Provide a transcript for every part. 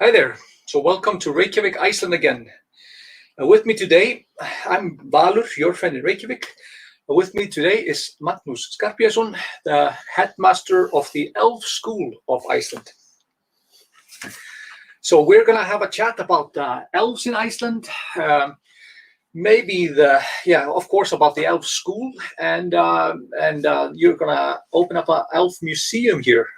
Hi there. So welcome to Reykjavik, Iceland again. With me today, I'm Valur, your friend in Reykjavik. With me today is Magnus Skarphedinsson, the headmaster of the Elves School of Iceland. So we're going to have a chat about elves in Iceland, maybe of course, about the Elves School, and you're going to open up an elf museum here.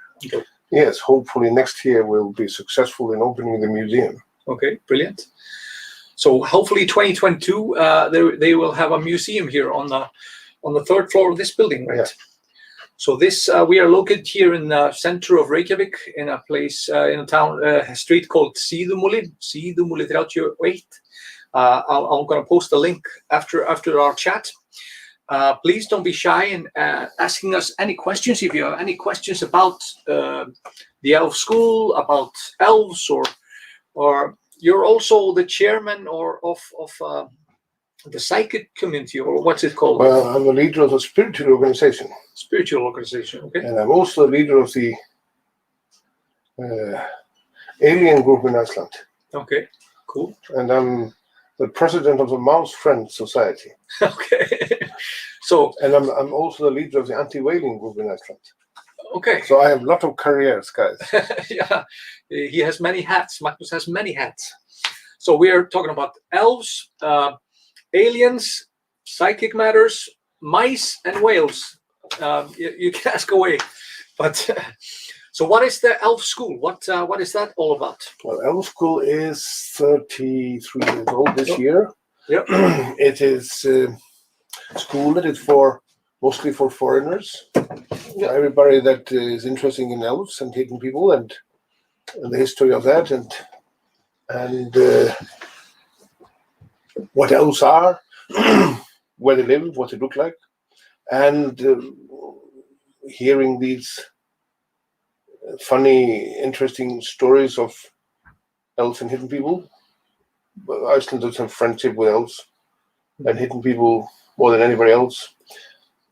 Yes, hopefully next year we'll be successful in opening the museum. Okay, brilliant. So hopefully 2022, they will have a museum here on the third floor of this building, right? Yeah. So this we are located here in the center of Reykjavik, in a place in a town, a street called Síðumúli 38. I'm going to post a link after our chat. Please don't be shy in asking us any questions. If you have any questions about the Elf School, about elves, or you're also the chairman of the psychic community, or what's it called? Well, I'm the leader of the spiritual organization. Spiritual organization, okay. And I'm also the leader of the alien group in Iceland. Okay, cool. And I'm the president of the Mouse Friend Society. Okay. So. And I'm also the leader of the anti-whaling group in Iceland. Okay. So I have a lot of careers, guys. Yeah, he has many hats. Magnus has many hats. So we are talking about elves, aliens, psychic matters, mice, and whales. You can ask away. But so what is the Elf School? What is that all about? Well, Elf School is 33 years old this year. Yep. It is a school that is mostly for foreigners. Yep. Everybody that is interested in elves and hidden people and the history of that and what elves are, where they live, what they look like, and hearing these funny, interesting stories of elves and hidden people. Icelanders have friendship with elves and hidden people more than anybody else.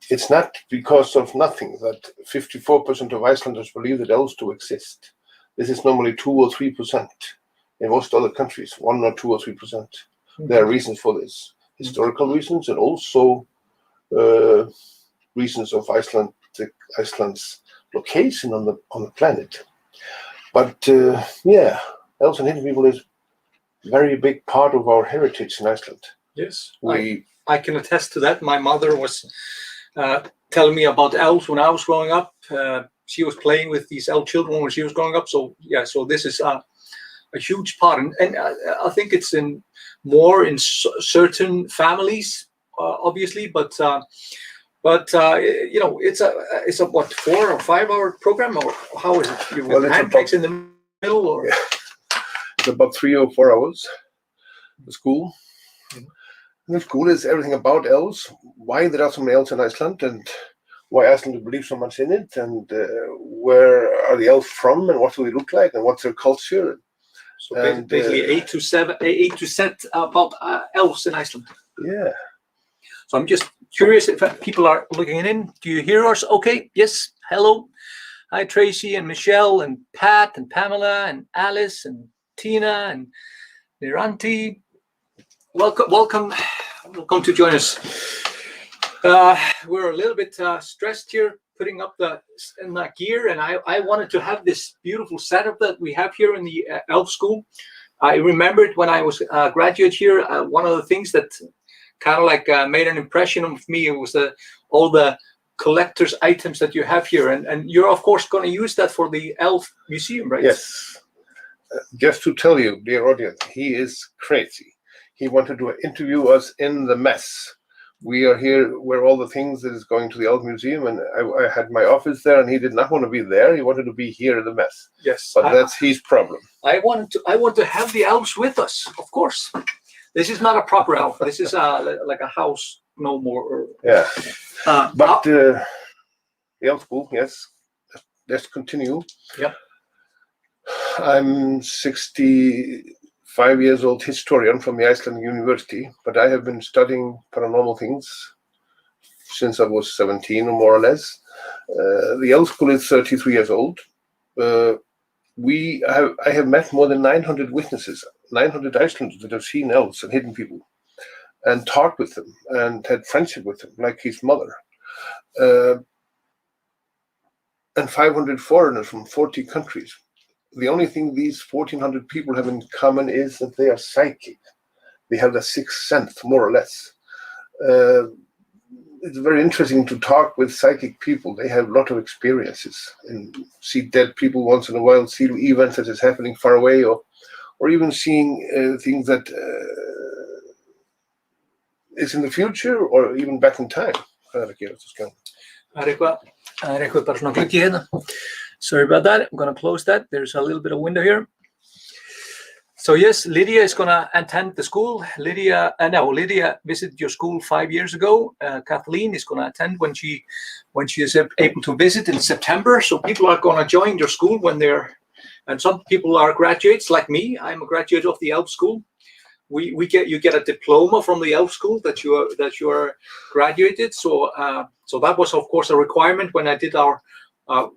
It's not because of nothing that 54% of Icelanders believe that elves do exist. This is normally 2 or 3%. In most other countries, 1 or 2 or 3%. Mm-hmm. There are reasons for this. Historical reasons and also reasons of Iceland's location on the planet. But elves and hidden people is a very big part of our heritage in Iceland. Yes, I can attest to that. My mother was telling me about elves when I was growing up. She was playing with these elf children when she was growing up. So yeah, so this is a huge part, and I think it's more in certain families, obviously, but you know, it's a what, 4 or 5 hour program, or how is it? You have pancakes in the middle, or it's about 3 or 4 hours. The school. The school is everything about elves, why there are so many elves in Iceland, and why Iceland believes so much in it, and where are the elves from, and what do they look like, and what's their culture. So basically, 8 to 7 about elves in Iceland. Yeah. So I'm just curious if people are looking in. Do you hear us? Okay. Yes. Hello. Hi, Tracy and Michelle and Pat and Pamela and Alice and Tina and their auntie. Welcome to join us. We're a little bit stressed here, putting up the gear, and I wanted to have this beautiful setup that we have here in the Elf School. I remembered when I was a graduate here, one of the things that kind of like made an impression of me was all the collector's items that you have here, and you're of course going to use that for the Elf Museum, right? Yes. Just to tell you, dear audience, he is crazy. He wanted to interview us in the mess. We are here where all the things that is going to the Elf Museum, and I had my office there, and he did not want to be there. He wanted to be here in the mess. Yes, but that's his problem. I want to have the elves with us, of course. This is not a proper elf. This is like a house, no more. Yeah, but the Elf School, yes. Let's continue. Yep. I'm 65 years old historian from the Icelandic University, but I have been studying paranormal things since I was 17 or more or less. The Elf School is 33 years old. I have met more than 900 witnesses, 900 Icelanders that have seen elves and hidden people, and talked with them and had friendship with them, like his mother. And 500 foreigners from 40 countries. The only thing these 1,400 people have in common is that they are psychic. They have the sixth sense, more or less. It's very interesting to talk with psychic people. They have a lot of experiences and see dead people once in a while, see events that is happening far away, or even seeing things that is in the future or even back in time. Eitthvað bara svona gluggi hérna. Sorry about that. I'm going to close that. There's a little bit of window here. So yes, Lydia is going to attend the school. Lydia visited your school 5 years ago. Kathleen is going to attend when she is able to visit in September. So people are going to join your school when and some people are graduates like me. I'm a graduate of the Elves School. You get a diploma from the Elves School that you are graduated. So that was of course a requirement when I did our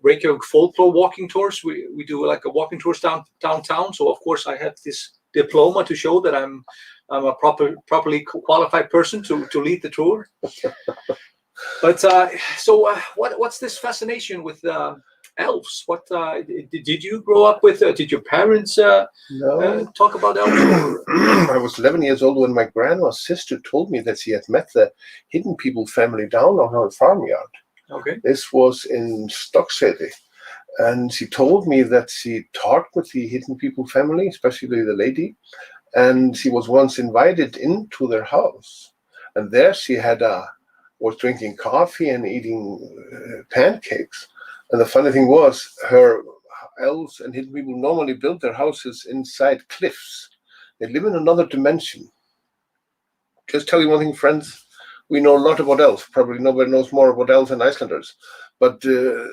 Reykjavik folklore walking tours. We do like a walking tours downtown. So of course I have this diploma to show that I'm a properly qualified person to lead the tour. But what's this fascination with elves? What did you grow up with? Did your parents No. talk about elves? I was 11 years old when my grandma's sister told me that she had met the Hidden People family down on her farmyard. Okay. This was in Stokkseyri, and she told me that she talked with the Hidden People family, especially the lady, and she was once invited into their house, and there she was drinking coffee and eating pancakes. And the funny thing was, her elves and hidden people normally build their houses inside cliffs. They live in another dimension. Just tell you one thing, friends. We know a lot about elves. Probably nobody knows more about elves than Icelanders. But a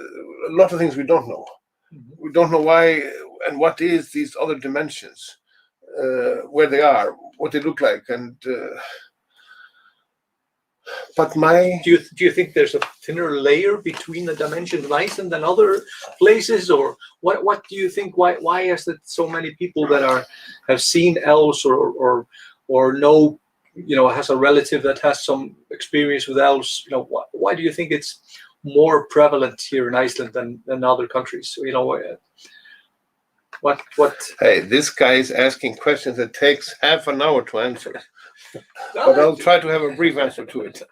lot of things we don't know. Mm-hmm. We don't know why and what is these other dimensions, where they are, what they look like, and. Do you think there's a thinner layer between the dimensions of Iceland than other places, or what do you think? Why is it so many people that have seen elves or know, has a relative that has some experience with elves? Why do you think it's more prevalent here in Iceland than other countries? What? Hey, this guy is asking questions that takes half an hour to answer. But I'll try to have a brief answer to it.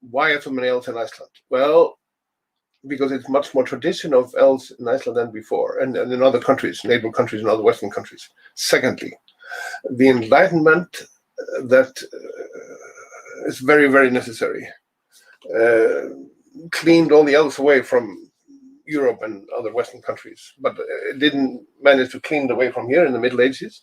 Why are so many elves in Iceland? Well, because it's much more tradition of elves in Iceland than before, and in other countries, neighbor countries and other Western countries. Secondly, the Enlightenment that is very, very necessary cleaned all the elves away from Europe and other Western countries, but it didn't manage to clean it away from here in the Middle Ages.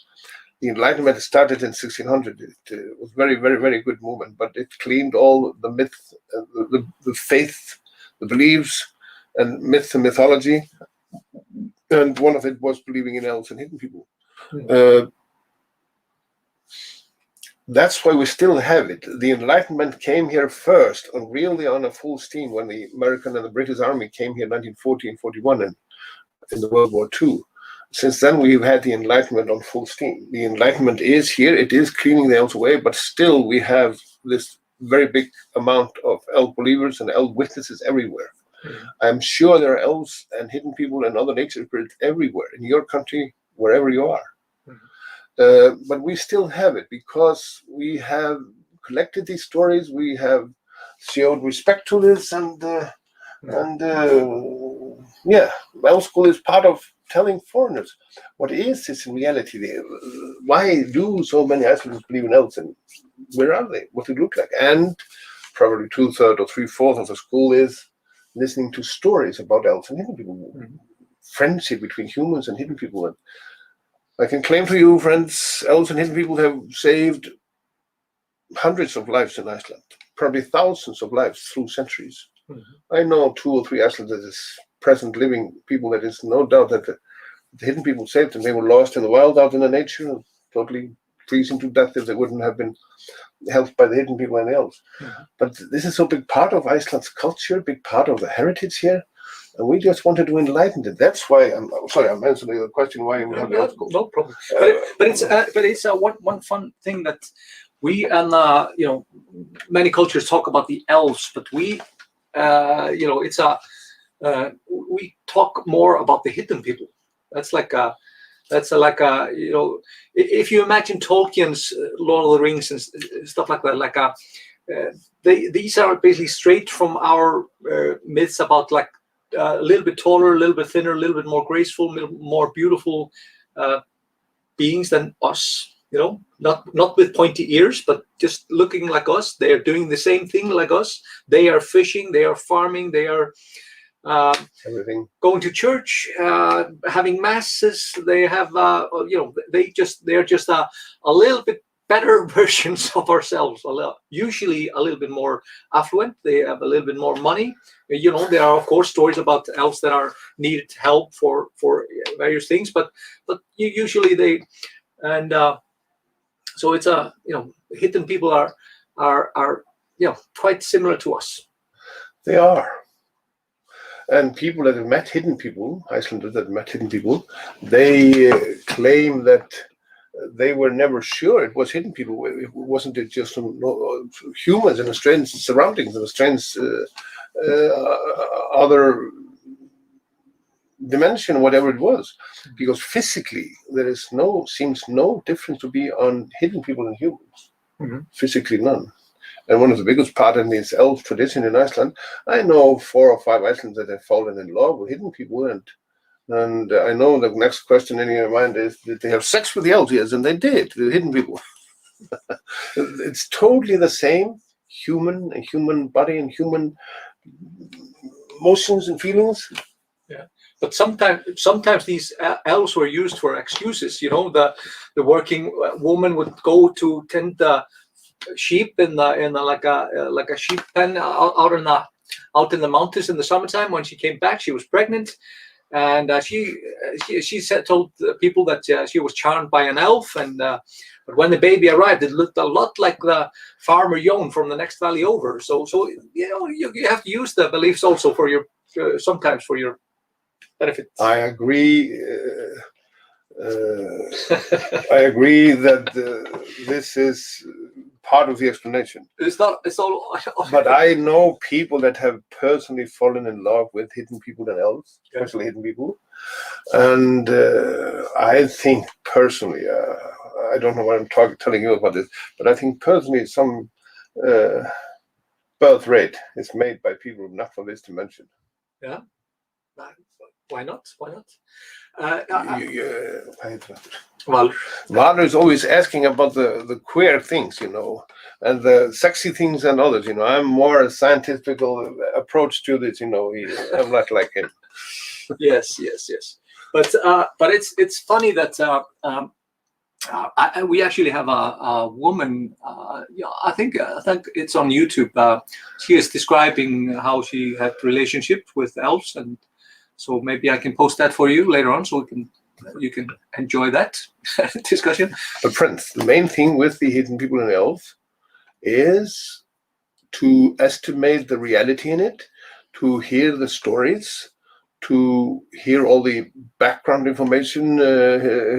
The Enlightenment started in 1600. It was very, very, very good movement, but it cleaned all the myths, the faith, the beliefs, and myths and mythology. And one of it was believing in elves and hidden people. That's why we still have it. The Enlightenment came here first, and really on a full steam when the American and the British Army came here in 1940 and 41 and in the World War II. Since then, we've had the Enlightenment on full steam. The Enlightenment is here. It is cleaning the elves away, but still we have this very big amount of elf believers and elf witnesses everywhere. Mm-hmm. I'm sure there are elves and hidden people and other nature spirits everywhere, in your country, wherever you are. Mm-hmm. But we still have it because we have collected these stories. We have showed respect to this, and Elf School is part of telling foreigners what is this in reality. Why do so many Icelanders believe in elves, and where are they? What do they look like? And probably 2/3 or 3/4 of the school is listening to stories about elves and hidden people, mm-hmm. friendship between humans and hidden people. And I can claim to you, friends, elves and hidden people have saved hundreds of lives in Iceland, probably thousands of lives through centuries. Mm-hmm. I know 2 or 3 Icelanders, present living people, that is no doubt that the hidden people saved them. They were lost in the wild, out in the nature, totally freezing to death if they wouldn't have been helped by the hidden people and the elves. Mm-hmm. But this is a big part of Iceland's culture, big part of the heritage here. and we just wanted to enlighten it. That's why I'm sorry. I'm answering the question why we have the elf school. No problem. But it's one fun thing that we and many cultures talk about the elves, but we we talk more about the hidden people. That's like if you imagine Tolkien's Lord of the Rings and stuff like that, these are basically straight from our myths about like a little bit taller, a little bit thinner, a little bit more graceful, a little more beautiful beings than us. Not with pointy ears, but just looking like us. They are doing the same thing like us. They are fishing, they are farming, they are everything, going to church, having masses. They have they're just a little bit better versions of ourselves. Usually a little bit more affluent. They have a little bit more money. There are of course stories about elves that are needed help for various things, but usually they and so it's hidden people are quite similar to us. They are. And people that have met hidden people, Icelanders that met hidden people, they claim that they were never sure it was hidden people. It wasn't just humans in a strange surroundings, in a strange other dimension, whatever it was. Because physically, there seems no difference to be on hidden people and humans. Mm-hmm. Physically, none. And one of the biggest part in this elf tradition in Iceland, I know 4 or 5 Icelanders that have fallen in love with hidden people, and I know the next question in your mind is, did they have sex with the elves? Yes, and they did, the hidden people. It's totally the same human body and human emotions and feelings. Yeah, but sometimes these elves were used for excuses. The working woman would go to tend the sheep in like a sheep pen out in the mountains in the summertime. When she came back, she was pregnant, and she told people that she was charmed by an elf, and but when the baby arrived, it looked a lot like the farmer Jon from the next valley over. So you have to use the beliefs also for your sometimes for your benefit. I agree. I agree that this is part of the explanation. It's all. But I know people that have personally fallen in love with hidden people and elves, especially hidden people. And I think personally, I don't know what I'm telling you about this, but I think personally some birth rate is made by people not from this dimension. Yeah. Why not? Valur is always asking about the queer things, and the sexy things and others. I'm more a scientific approach to this. I'm not like him. Yes. But it's funny that we actually have a woman. I think it's on YouTube. She is describing how she had relationship with elves, and so maybe I can post that for you later on, so you can enjoy that discussion. But friends, the main thing with the hidden people and elves is to estimate the reality in it, to hear the stories, to hear all the background information,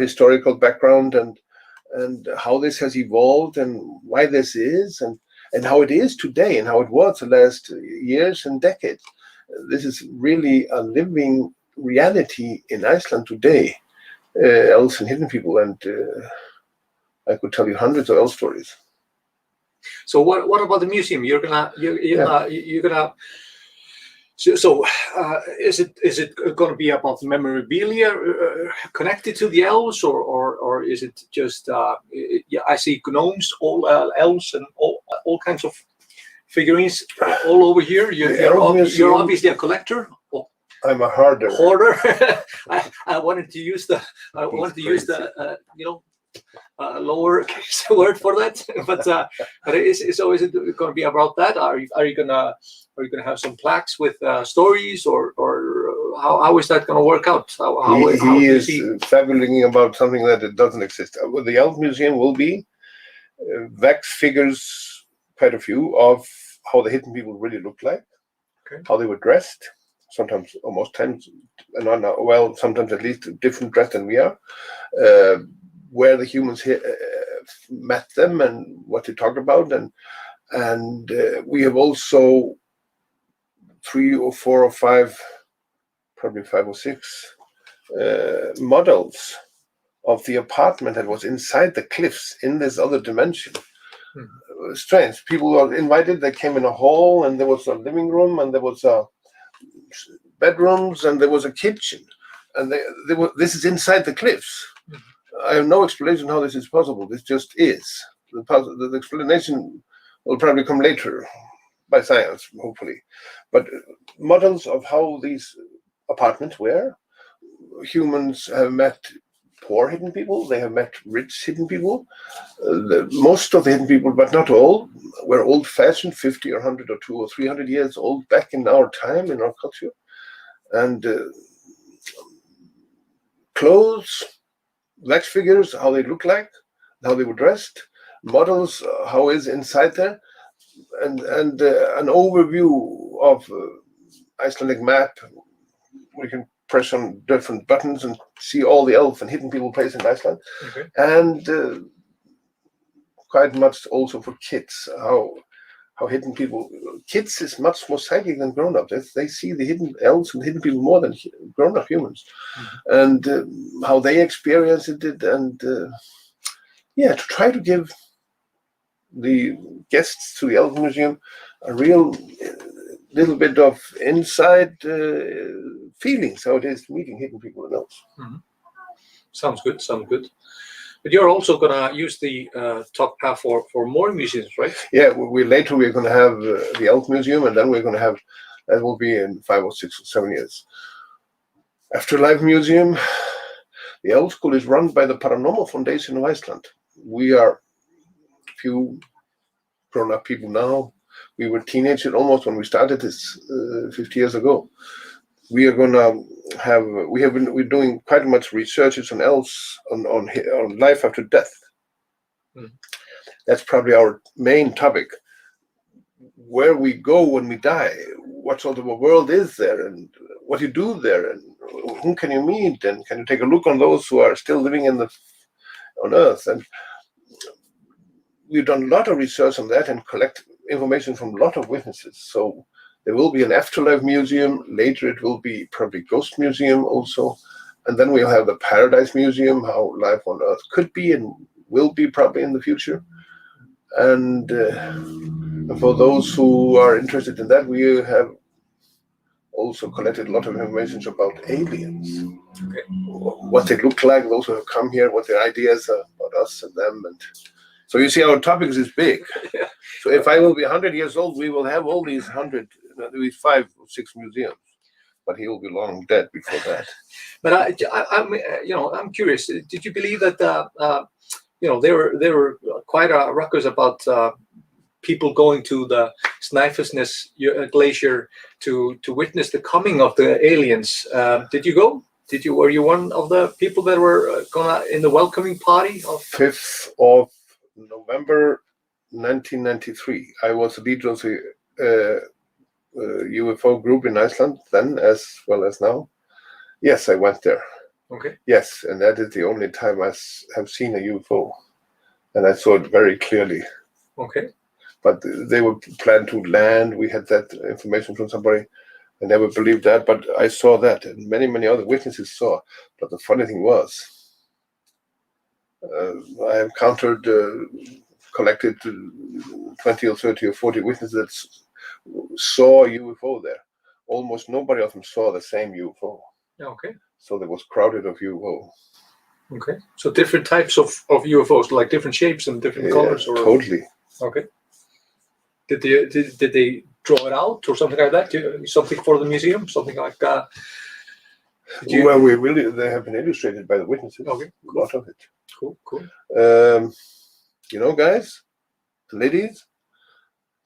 historical background, and how this has evolved, and why this is, and how it is today, and how it was the last years and decades. This is really a living reality in Iceland today, elves and hidden people, and I could tell you hundreds of elf stories. So what about the museum? You're gonna. So is it going to be about memorabilia connected to the elves, or is it just? I see gnomes, all elves, and all kinds of figurines all over here. You're obviously a collector. I'm a hoarder. I wanted to use the lower case word for that, but is it going to be about that? Are you gonna have some plaques with stories, or how is that going to work out? He is fabuling about something that it doesn't exist. The Elf Museum will be wax figures, quite a few, of how the hidden people really looked like, how they were dressed, sometimes almost 10, well, sometimes at least different dressed than we are, where the humans met them and what they talked about, and we have also 3 or 4 or 5, probably 5 or 6 models of the apartment that was inside the cliffs in this other dimension. Strange. People were invited. They came in a hall, and there was a living room, and there was bedrooms, and there was a kitchen, and this is inside the cliffs. I have no explanation how this is possible. This just is. The explanation will probably come later by science, hopefully. But models of how these apartments were. Humans have met poor hidden people. They have met rich hidden people. Most of the hidden people, but not all, were old-fashioned, 50 or 100 or 200 or 300 years old back in our time, in our culture. And clothes, wax figures, how they look like, how they were dressed, models, how is inside there, and an overview of Icelandic map. We can press on different buttons and see all the elf and hidden people places in Iceland. Okay. And quite much also for kids, how hidden people, kids is much more psychic than grown-ups. They see the hidden elves and hidden people more than grown-up humans. And how they experienced it, and to try to give the guests to the Elf Museum a real little bit of inside feelings, how it is meeting hidden people and elves. Sounds good. But you're also gonna use the top path for more museums, right? Yeah, later we're going to have the Elf Museum, and then we're going to have, that will be in 5 or 6 or 7 years. Afterlife Museum. The Elfschool is run by the Paranormal Foundation of Iceland. We are few grown-up people now. We were teenagers almost when we started this 50 years ago. We are going to have, we're doing quite much researches on elves, on life after death. That's probably our main topic. Where we go when we die, what sort of a world is there, and what you do there, and whom can you meet, and can you take a look on those who are still living on Earth. And we've done a lot of research on that and collect information from a lot of witnesses. So there will be an afterlife museum. Later it will be probably ghost museum also. And then we'll have the Paradise Museum, how life on Earth could be and will be probably in the future. And for those who are interested in that, we have also collected a lot of information about aliens. Okay. What they look like, those who have come here, what their ideas are about us and them. And so you see, our topics is big. Yeah. So if I will be 100 years old, we will have all these 5 or 6 museums. But he will be long dead before that. But I'm curious. Did you believe that there were quite a ruckus about people going to the Snæfellsnes glacier to witness the coming of the aliens? Did you go? Were you one of the people that were gonna in the welcoming party of 5th of November 1993? I was the leader of the UFO group in Iceland then, as well as now. Yes, I went there. Okay. Yes, and that is the only time I have seen a UFO, and I saw it very clearly. Okay. But they were planned to land. We had that information from somebody. I never believed that, but I saw that, and many other witnesses saw. But the funny thing was, I have collected 20 or 30 or 40 witnesses that saw a UFO there. Almost nobody of them saw the same UFO. Okay. So there was crowded of UFO. Okay. So different types of UFOs, like different shapes and different colors? Or... Totally. Okay. Did they draw it out or something like that? Something for the museum? Something like that? Well, they have been illustrated by the witnesses. Okay. Cool. A lot of it. Cool. Guys, ladies,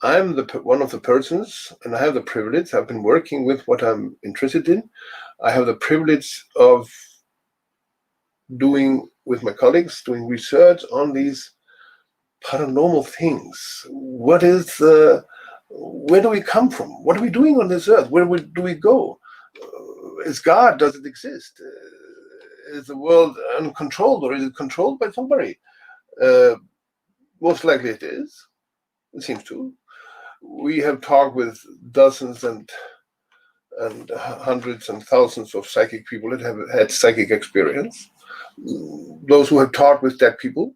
I'm one of the persons, and I have the privilege. I've been working with what I'm interested in. I have the privilege of doing with my colleagues, doing research on these paranormal things. Where do we come from? What are we doing on this earth? Where do we go? Is God, does it exist? Is the world uncontrolled, or is it controlled by somebody? Most likely it is. It seems to. We have talked with dozens and hundreds and thousands of psychic people that have had psychic experience. Those who have talked with dead people,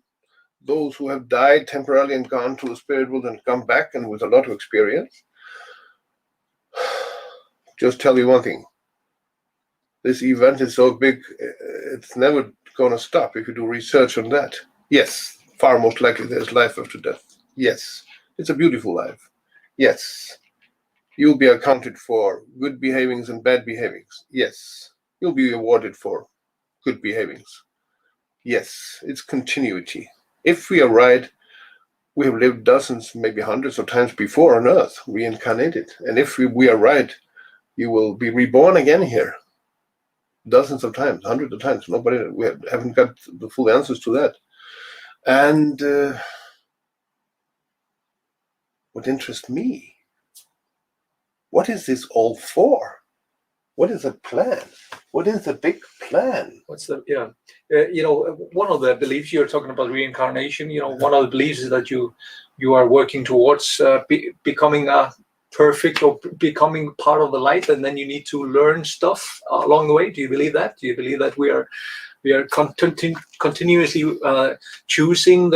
those who have died temporarily and gone to the spirit world and come back and with a lot of experience. Just tell you one thing. This event is so big, it's never going to stop if you do research on that. Yes, far most likely there's life after death. Yes, it's a beautiful life. Yes, you'll be accounted for good behavings and bad behavings. Yes, you'll be awarded for good behavings. Yes, it's continuity. If we are right, we have lived dozens, maybe hundreds of times before on Earth, reincarnated. And if we are right, you will be reborn again here. Dozens of times, hundreds of times. We haven't got the full answers to that. And what interests me, what is this all for? What is the plan? What is the big plan? What's the, one of the beliefs you're talking about reincarnation, one of the beliefs is that you are working towards becoming perfect or becoming part of the light, and then you need to learn stuff along the way. Do you believe that? Do you believe that we are continuously choosing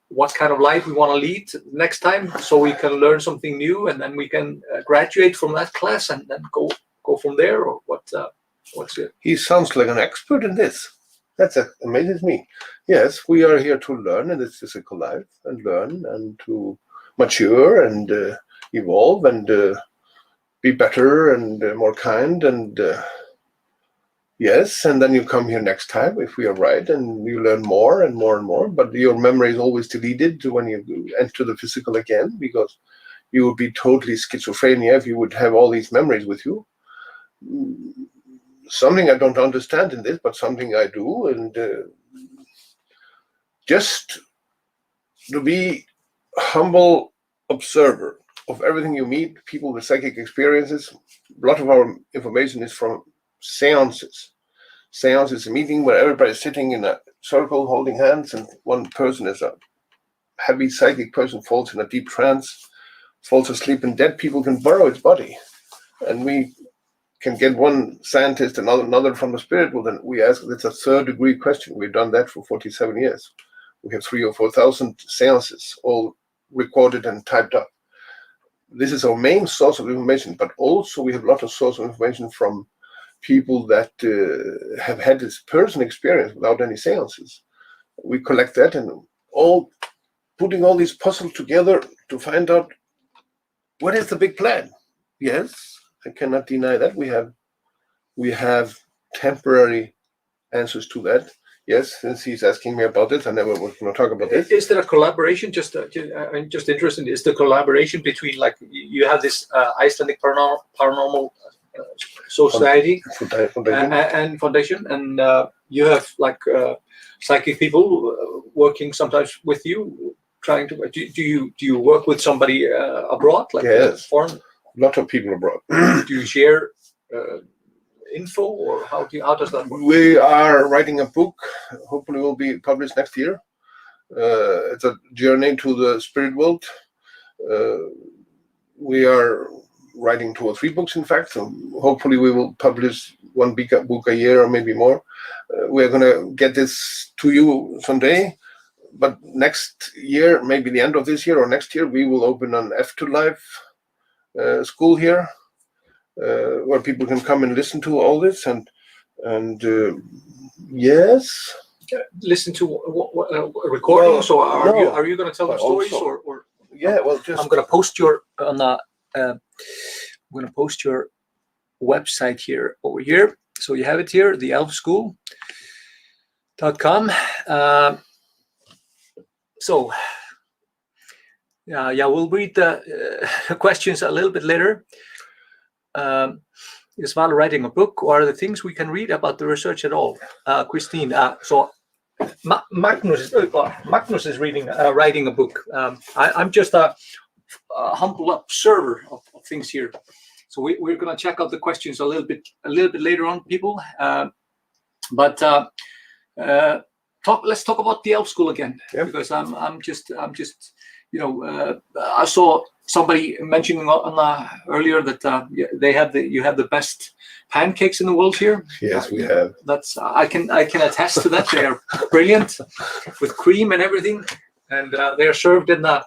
what kind of life we want to lead next time, so we can learn something new, and then we can graduate from that class and then go from there? Or what's it? He sounds like an expert in this. That amazes me. Yes, we are here to learn in this physical life, and learn and to mature and evolve and be better and more kind, and yes, and then you come here next time if we are right, and you learn more and more and more, but your memory is always deleted when you enter the physical again, because you would be totally schizophrenia if you would have all these memories with you. Something I don't understand in this, but something I do, and just to be humble observer of everything you meet, people with psychic experiences. A lot of our information is from seances. Seance is a meeting where everybody's sitting in a circle holding hands, and one person is a heavy psychic person, falls in a deep trance, falls asleep, and dead people can borrow its body. And we can get one scientist, another from the spirit world, and we ask, it's a third-degree question. We've done that for 47 years. We have 3,000 or 4,000 seances, all recorded and typed up. This is our main source of information, but also we have a lot of source of information from people that have had this personal experience without any seances. We collect that and putting all these puzzles together to find out what is the big plan. Yes, I cannot deny that we have temporary answers to that. Yes, since he's asking me about this, I never was going to talk about this. Is there a collaboration? I'm just interested. Is the collaboration between, like, you have this Icelandic Paranormal Society and Foundation, and you have like psychic people working sometimes with you, trying to. Do you work with somebody abroad, like yes, foreign? A lot of people abroad. Do you share info, or how does that work? We are writing a book. Hopefully, will be published next year. It's a journey to the spirit world. We are writing 2 or 3 books, in fact. So hopefully, we will publish one book a year or maybe more. We're going to get this to you someday. But next year, maybe the end of this year or next year, we will open an afterlife school here, where people can come and listen to all this, and yes, listen to recordings, or are you going to tell them stories, also, or yeah? Well, just I'm going to post your I'm going to post your website here over here, so you have it here, the elfschool.com. So. Yeah, we'll read the questions a little bit later. Is Valur writing a book, or are there things we can read about the research at all? Christine, so Magnus is writing a book. I'm just a humble observer of things here. So we're going to check out the questions a little bit later on, people. Let's talk about the Elf School again, because I'm just I saw somebody mentioning earlier that you have the best pancakes in the world here. Yes, we have. That's I can attest to that. They are brilliant with cream and everything, and they are served in the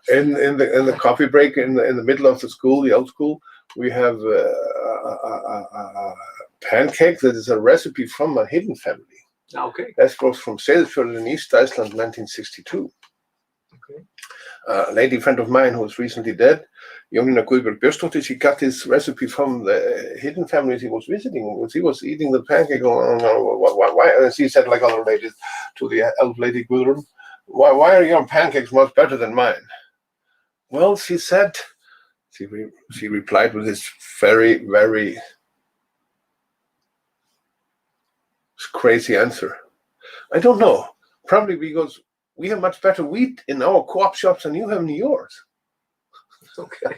coffee break in the middle of the school, the Elf School. We have a pancake that is a recipe from a hidden family. Okay. That goes from Seyðisfjörður in East Iceland, 1962. Okay. A lady friend of mine who was recently dead, Jónína Guðbjörg Björnsdóttir, she got this recipe from the hidden families he was visiting. He was eating the pancake. Why? And she said, like other ladies, to the elf lady Guðrún, why are your pancakes much better than mine? Well, she said, she replied with this very, very crazy answer. I don't know. Probably because we have much better wheat in our co-op shops than you have in yours. Okay.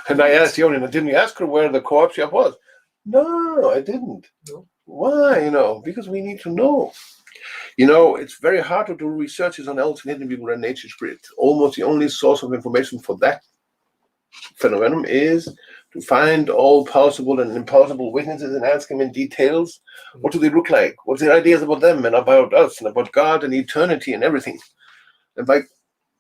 And I asked Jónína, didn't you ask her where the co-op shop was? No, I didn't. No. Why? Because we need to know. It's very hard to do researches on elves and hidden people and nature spirit. Almost the only source of information for that phenomenon is to find all possible and impossible witnesses and ask them in details, what do they look like? What's their ideas about them and about us and about God and eternity and everything? And by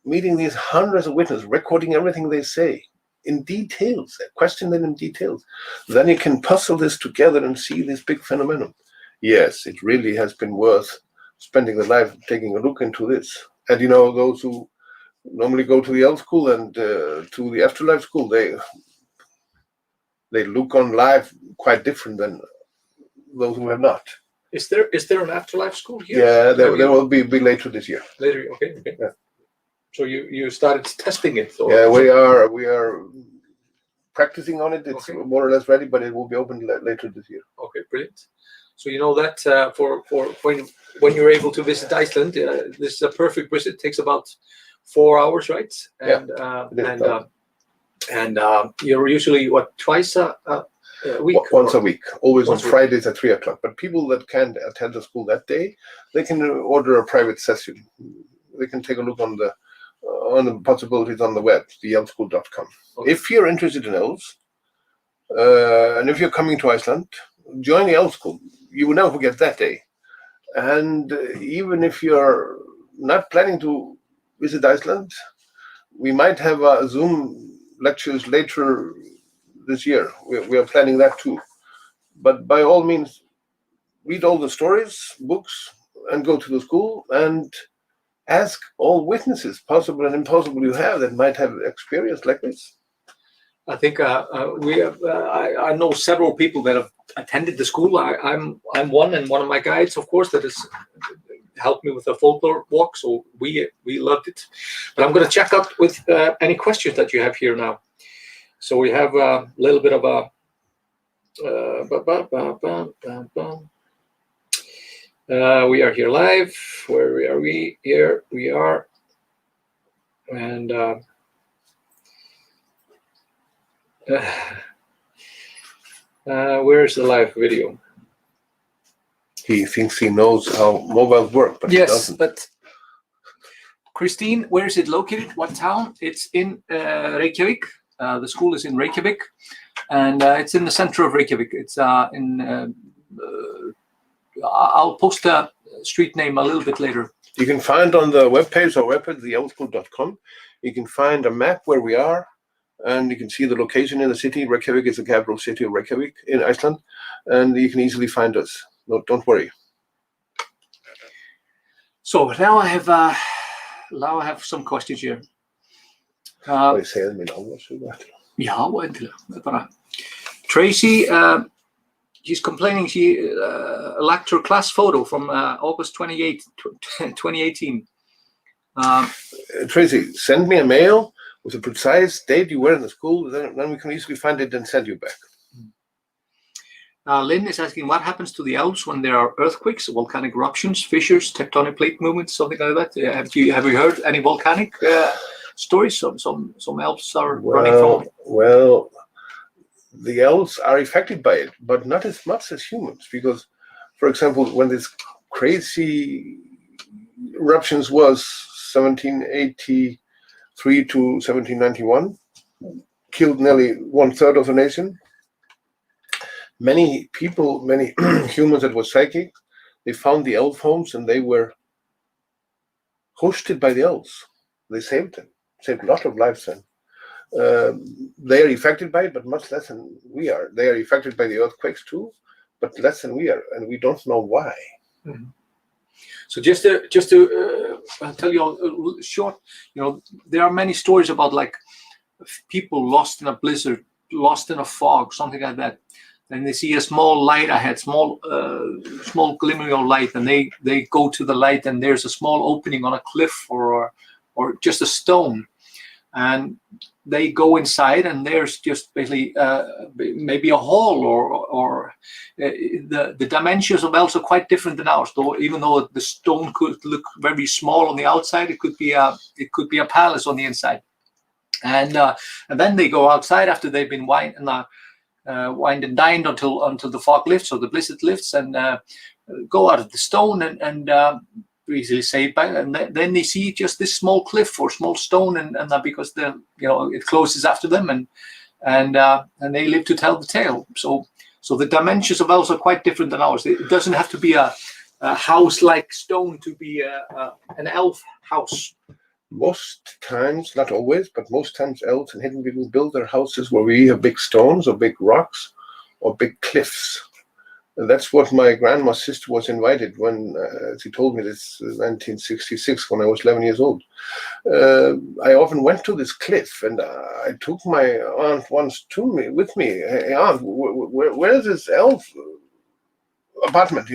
meeting these hundreds of witnesses, recording everything they say in details, question them in details, then you can puzzle this together and see this big phenomenon. Yes, it really has been worth spending the life taking a look into this. And those who normally go to the Elf School and to the Afterlife School, they look on life quite different than those who have not. Is there an Afterlife School here? Yeah, there will be later this year. Later, okay. Yeah. So you started testing it? Or? Yeah, we are practicing on it. It's more or less ready, but it will be open later this year. Okay, brilliant. So that for when you're able to visit Iceland, this is a perfect visit. It takes about 4 hours, right? And you're usually twice a week? Once a week, always on Fridays at 3:00. But people that can't attend the school that day, they can order a private session. They can take a look on the possibilities on the web, theelfschool.com. Okay. If you're interested in elves, and if you're coming to Iceland, join the Elf School. You will never forget that day. And even if you're not planning to visit Iceland, we might have Zoom lectures later this year. We are planning that too. But by all means, read all the stories, books, and go to the school and ask all witnesses, possible and impossible, you have that might have experience like this. I think I know several people that have attended the school. I'm one, and one of my guides, of course, that has helped me with the folklore walk. So we loved it. But I'm going to check up with any questions that you have here now. So we have a little bit of a. We are here live. Where are we? Here we are. And where's the live video? He thinks he knows how mobiles work, but yes, he doesn't. But Christine, where is it located? What town? It's in Reykjavik. The school is in Reykjavik, and it's in the center of Reykjavik. It's I'll post the street name a little bit later. You can find on the webpage or webpage, theelfschool.com, you can find a map where we are, and you can see the location in the city. Reykjavik is the capital city of Reykjavik in Iceland, and you can easily find us. No, don't worry. So now I have some questions here. Tracy, she's complaining she lacked her class photo from August 28, 2018. Tracy, send me a mail with a precise date you were in the school, then we can easily find it and send you back. Lynn is asking, what happens to the elves when there are earthquakes, volcanic eruptions, fissures, tectonic plate movements, something like that? Have you heard any volcanic stories? Some elves are running from. Well, the elves are affected by it, but not as much as humans. Because, for example, when this crazy eruptions was 1783 to 1791, killed nearly 1/3 of the nation. Many people, many humans that were psychic, they found the elf homes and they were hosted by the elves. They saved them, saved a lot of lives then. They are affected by it, but much less than we are. They are affected by the earthquakes too, but less than we are, and we don't know why. Mm-hmm. So just to tell you a short, there are many stories about like people lost in a blizzard, lost in a fog, something like that. And they see a small light ahead, small glimmering of light, and they go to the light, and there's a small opening on a cliff or just a stone, and they go inside, and there's just basically maybe a hall or the dimensions of elves are quite different than ours. Though even though the stone could look very small on the outside, it could be a palace on the inside, and then they go outside after they've been wined and dined until the fog lifts or the blizzard lifts, and go out of the stone and easily saved by, and then they see just this small cliff or small stone, and because it closes after them, and they live to tell the tale. So the dimensions of elves are quite different than ours. It doesn't have to be a house-like stone to be an elf house. Most times, not always, but most times elves and hidden people build their houses where we have big stones or big rocks or big cliffs. And that's what my grandma's sister was invited when she told me this in 1966 when I was 11 years old. I often went to this cliff, and I took my aunt once with me. Hey, aunt, where is this elf apartment,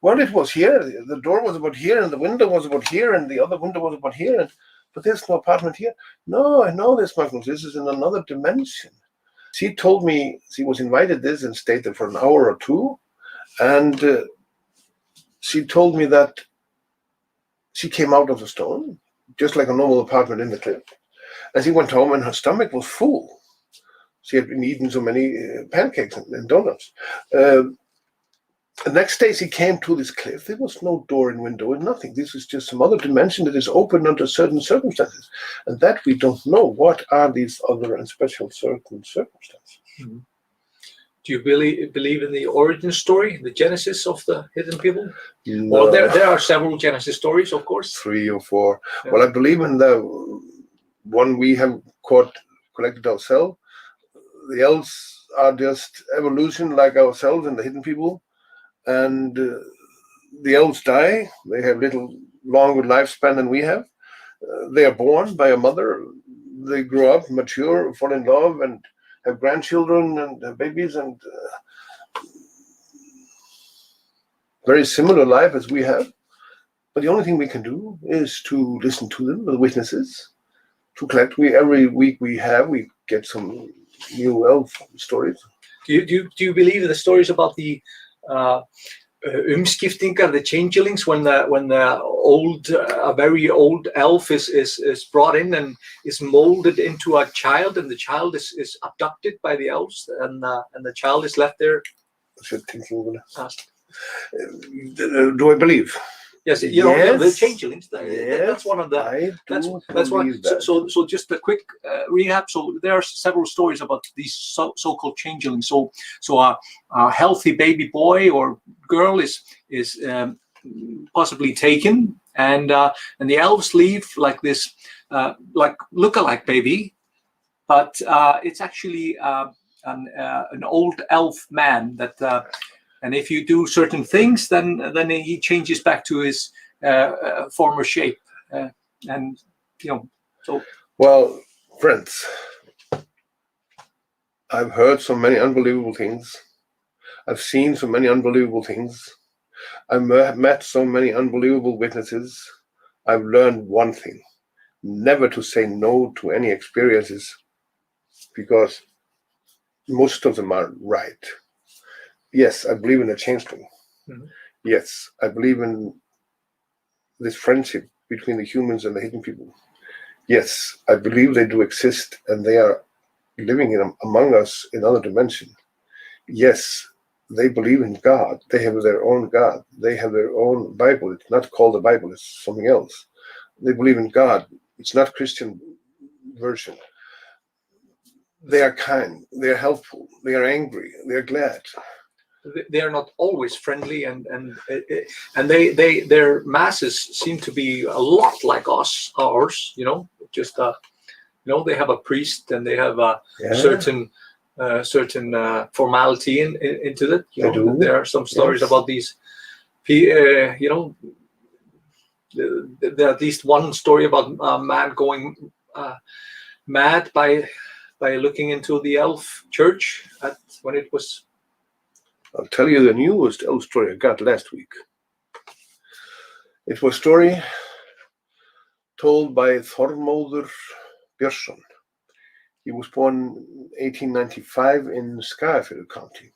Well, it was here. The door was about here, and the window was about here, and the other window was about here. But there's no apartment here. No, I know this, Magnus. This is in another dimension. She told me she was invited this and stayed there for an hour or two. And she told me that she came out of the stone, just like a normal apartment in the cliff. And she went home and her stomach was full. She had been eating so many pancakes and donuts. The next day she came to this cliff. There was no door and window and nothing. This is just some other dimension that is open under certain circumstances. And that we don't know. What are these other and special certain circumstances? Mm-hmm. Do you believe in the origin story, the genesis of the hidden people? No. Well, there are several genesis stories, of course. 3 or 4. Yeah. Well, I believe in the one we have collected ourselves. The elves are just evolution like ourselves and the hidden people. And the elves die. They have little longer lifespan than we have. They are born by a mother. They grow up, mature, fall in love, and have grandchildren and have babies, and very similar life as we have. But the only thing we can do is to listen to them, the witnesses, to collect. Every week we get some new elf stories. Do you believe in the stories about the umskiptingar, the changelings, when a very old elf is brought in and is molded into a child, and the child is abducted by the elves, and the child is left there? Do I believe? Yes, yes. The changelings. Yes, that's one of the. That's one. So just a quick recap. So there are several stories about these so-called changelings. So a healthy baby boy or girl is possibly taken, and the elves leave like this, like look-alike baby, but it's actually an old elf man that. And if you do certain things, then he changes back to his former shape, So. Well, friends, I've heard so many unbelievable things. I've seen so many unbelievable things. I've met so many unbelievable witnesses. I've learned one thing: never to say no to any experiences, because most of them are right. Yes, I believe in a changeling. Mm-hmm. Yes, I believe in this friendship between the humans and the hidden people. Yes, I believe they do exist, and they are living among us in another dimension. Yes, they believe in God. They have their own God. They have their own Bible. It's not called the Bible. It's something else. They believe in God. It's not Christian version. They are kind. They are helpful. They are angry. They are glad. They are not always friendly, and their masses seem to be a lot like ours. Just they have a priest and they have a certain formality into it. There are some stories about these. There at least one story about a man going mad by looking into the elf church when it was. I'll tell you the newest elf story I got last week. It was a story told by Þormóður Björnsson. He was born 1895 in Skarphedinsson County.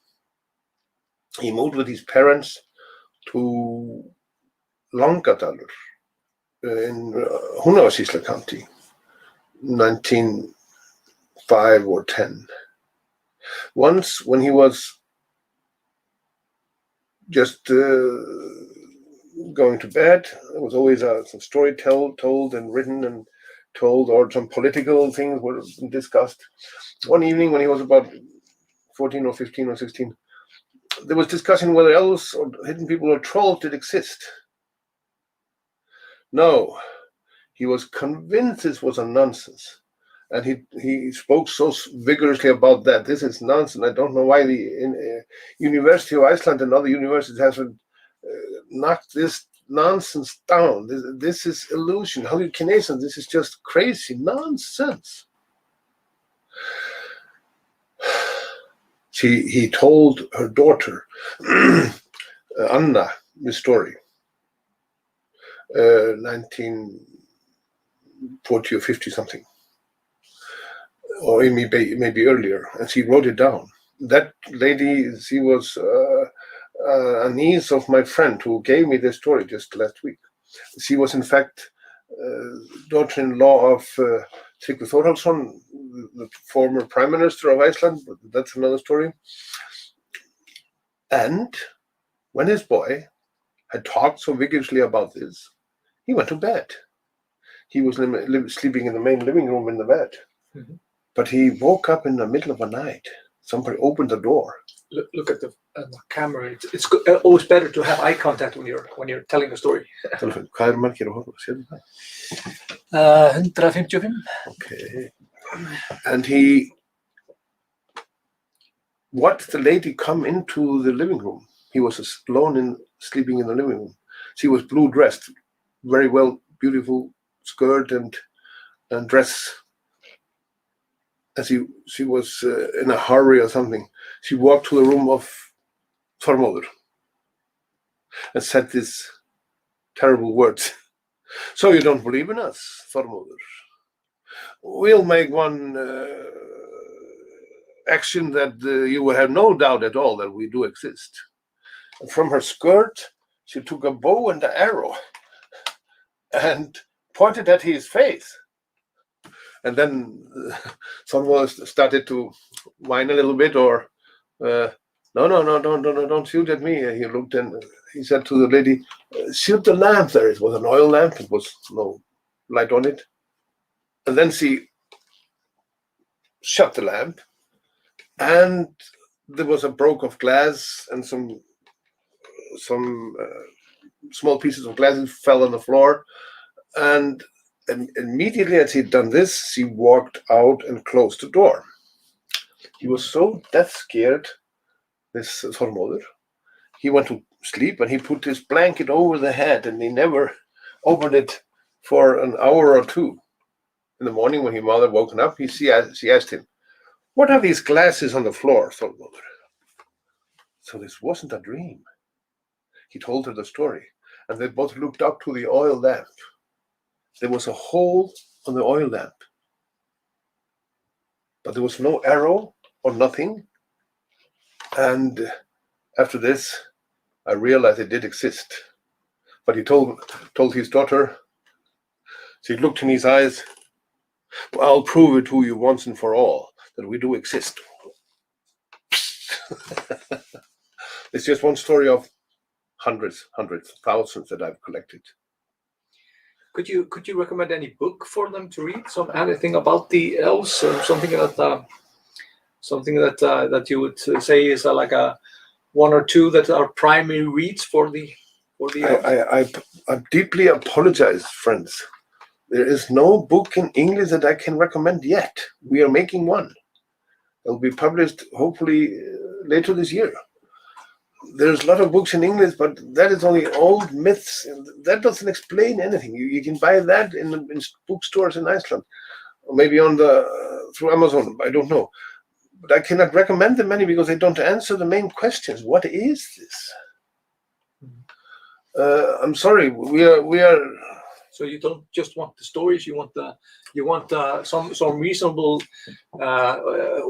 He moved with his parents to Langadalur in Húnavatnssýsla County, 1905 or 10. Once, when he was just going to bed, there was always some story told and written and told, or some political things were discussed. One evening when he was about 14 or 15 or 16, there was discussion whether elves or hidden people or trolls did exist. No, he was convinced this was a nonsense. And he spoke so vigorously about that. This is nonsense. I don't know why the University of Iceland and other universities haven't knocked this nonsense down. This is illusion, hallucination. This is just crazy nonsense. He told her daughter, Anna, this story, 1940 or 50 something. Or maybe earlier, and she wrote it down. That lady, she was a niece of my friend who gave me this story just last week. She was, in fact, daughter-in-law of Tryggvi Þórhallsson, the former Prime Minister of Iceland, but that's another story. And when his boy had talked so vigorously about this, he went to bed. He was sleeping in the main living room in the bed. Mm-hmm. But he woke up in the middle of the night. Somebody opened the door. Look at the camera. It's always better to have eye contact when you're telling a story. Hvað margir að horfa? Sérðu það? 155. Okay. And watched the lady come into the living room. He was alone sleeping in the living room. She was blue dressed, very well, beautiful skirt and dress. And she was in a hurry or something. She walked to the room of Þormóður and said these terrible words. So you don't believe in us, Þormóður? We'll make one action that you will have no doubt at all that we do exist. And from her skirt, she took a bow and an arrow and pointed at his face. And then someone started to whine a little bit, or no, don't shoot at me. He looked and he said to the lady, shoot the lamp there. It was an oil lamp. It was no light on it. And then she shut the lamp, and there was a broke of glass and some small pieces of glass fell on the floor. And immediately as he'd done this, she walked out and closed the door. He was so death scared, this Þormóður. He went to sleep and he put his blanket over the head, and he never opened it for an hour or two. In the morning when his mother woken up, she asked him, what are these glasses on the floor, Þormóður? So this wasn't a dream. He told her the story, and they both looked up to the oil lamp. There was a hole on the oil lamp, but there was no arrow or nothing. And after this, I realized it did exist. But he told his daughter, she looked in his eyes, well, I'll prove it to you once and for all, that we do exist. It's just one story of hundreds, thousands that I've collected. Could you recommend any book for them to read? Anything about the elves? Something that you would say is like a one or two that are primary reads for the elves? I deeply apologize, friends. There is no book in English that I can recommend yet. We are making one. It will be published hopefully later this year. There's a lot of books in English, but that is only old myths. That doesn't explain anything. You can buy that in bookstores in Iceland, or maybe through Amazon. I don't know, but I cannot recommend them many because they don't answer the main questions. What is this? I'm sorry. We are. So you don't just want the stories. You want some reasonable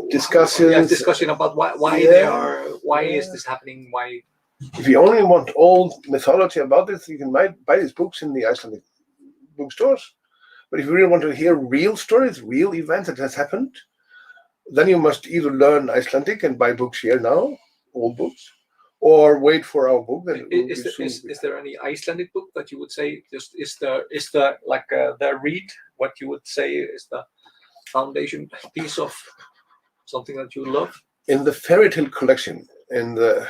discussion about why they are. Why is this happening? Why? If you only want old mythology about this, you can buy these books in the Icelandic bookstores. But if you really want to hear real stories, real events that has happened, then you must either learn Icelandic and buy books here now, old books, or wait for our book. Is there any Icelandic book that you would say is the read what you would say is the foundation piece of something that you love? In the fairy tale collection in the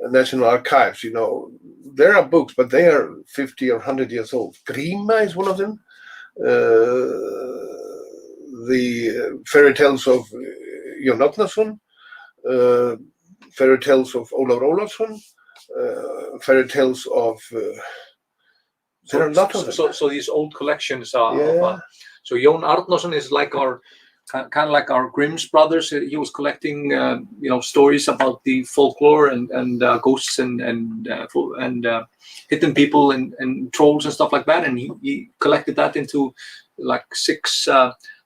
National Archives, there are books, but they are 50 or 100 years old. Grima is one of them. The fairy tales of Jón Árnason, fairy tales of Ólafur Ólafsson, fairy tales of. There are a lot of them. So these old collections are. So Jón Árnason is like our kind of like our Grimm's brothers. He was collecting, stories about the folklore and ghosts and hidden people and trolls and stuff like that. And he collected that into like 6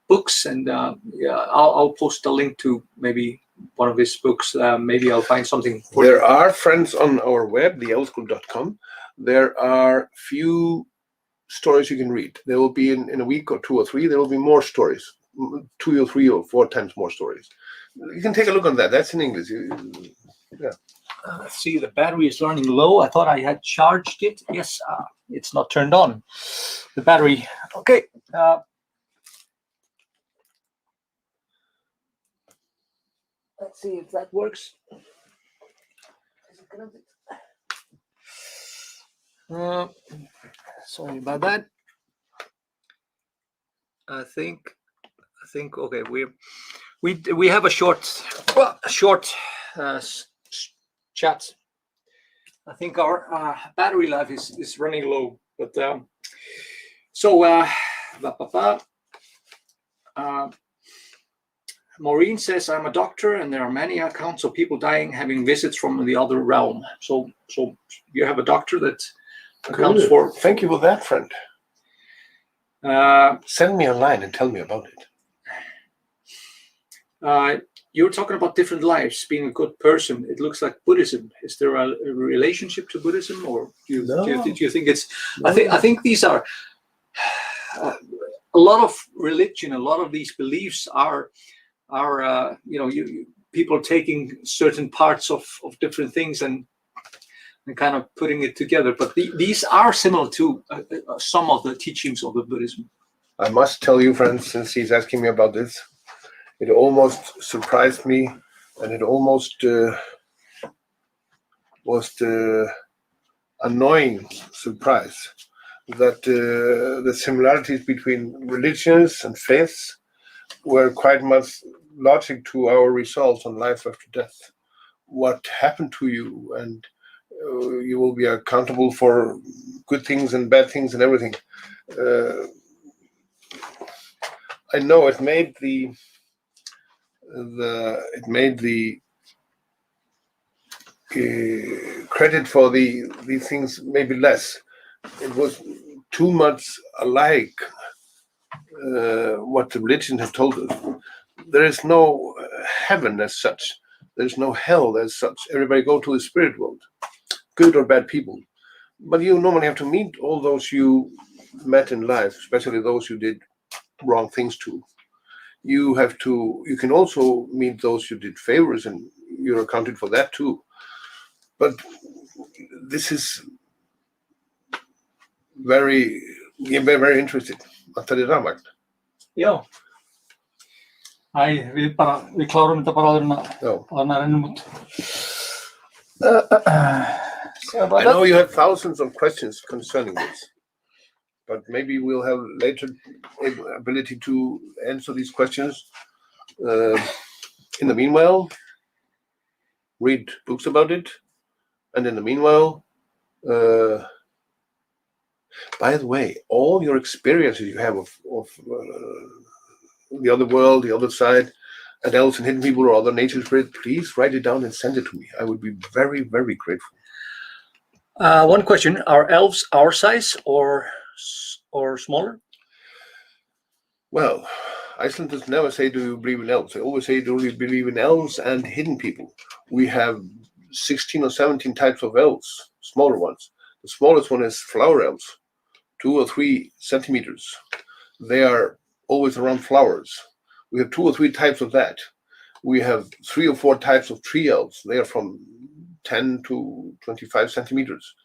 books. And I'll post a link to maybe one of his books. Maybe I'll find something. There are friends on our web, theelfschool.com. There are few stories you can read. There will be in a week or 2 or 3. There will be more stories. 2 or 3 or 4 times more stories. You can take a look on that. That's in English. Let's see, the battery is running low. I thought I had charged it. Yes, it's not turned on. The battery. Okay. Let's see if that works. Is it gonna be... sorry about that. I think okay. We have a short chat. I think our battery life is running low, but Maureen says, I'm a doctor and there are many accounts of people dying having visits from the other realm. So you have a doctor that accounts for. Thank you for that, friend. Send me a line and tell me about it. You're talking about different lives, being a good person. It looks like Buddhism. Is there a relationship to Buddhism, or do you think it's? No. I think these are a lot of religion. A lot of these beliefs are people taking certain parts of different things and kind of putting it together. But these are similar to some of the teachings of the Buddhism. I must tell you, friends, since he's asking me about this, it almost surprised me, and it almost was the annoying surprise that the similarities between religions and faiths were quite much logic to our results on life after death. What happened to you, and you will be accountable for good things and bad things and everything. I know it made the credit for these things maybe less. It was too much alike what the religion had told us. There is no heaven as such. There's no hell as such. Everybody go to the spirit world, good or bad people. But you normally have to meet all those you met in life, especially those you did wrong things to. You can also meet those you did favors, and you're accounted for that too. But this is very interesting. Að það rafmagn. Já. Við klárum þetta bara áður en að rennum út. I know you have thousands of questions concerning this, but maybe we'll have later ability to answer these questions. In the meanwhile, read books about it, and in the meanwhile, by the way, all your experiences you have of the other world, the other side, and elves and hidden people or other nature spirits, please write it down and send it to me. I would be very, very grateful. One question: are elves our size or smaller? Well, Icelanders never say, do you believe in elves? They always say, do you believe in elves and hidden people? We have 16 or 17 types of elves, smaller ones. The smallest one is flower elves, 2 or 3 centimeters. They are always around flowers. We have 2 or 3 types of that. We have 3 or 4 types of tree elves. They are from 10 to 25 centimeters.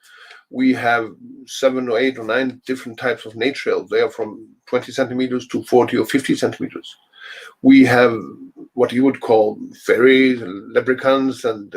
We have 7 or 8 or 9 different types of nature elves. They are from 20 centimeters to 40 or 50 centimeters. We have what you would call fairies and leprechauns and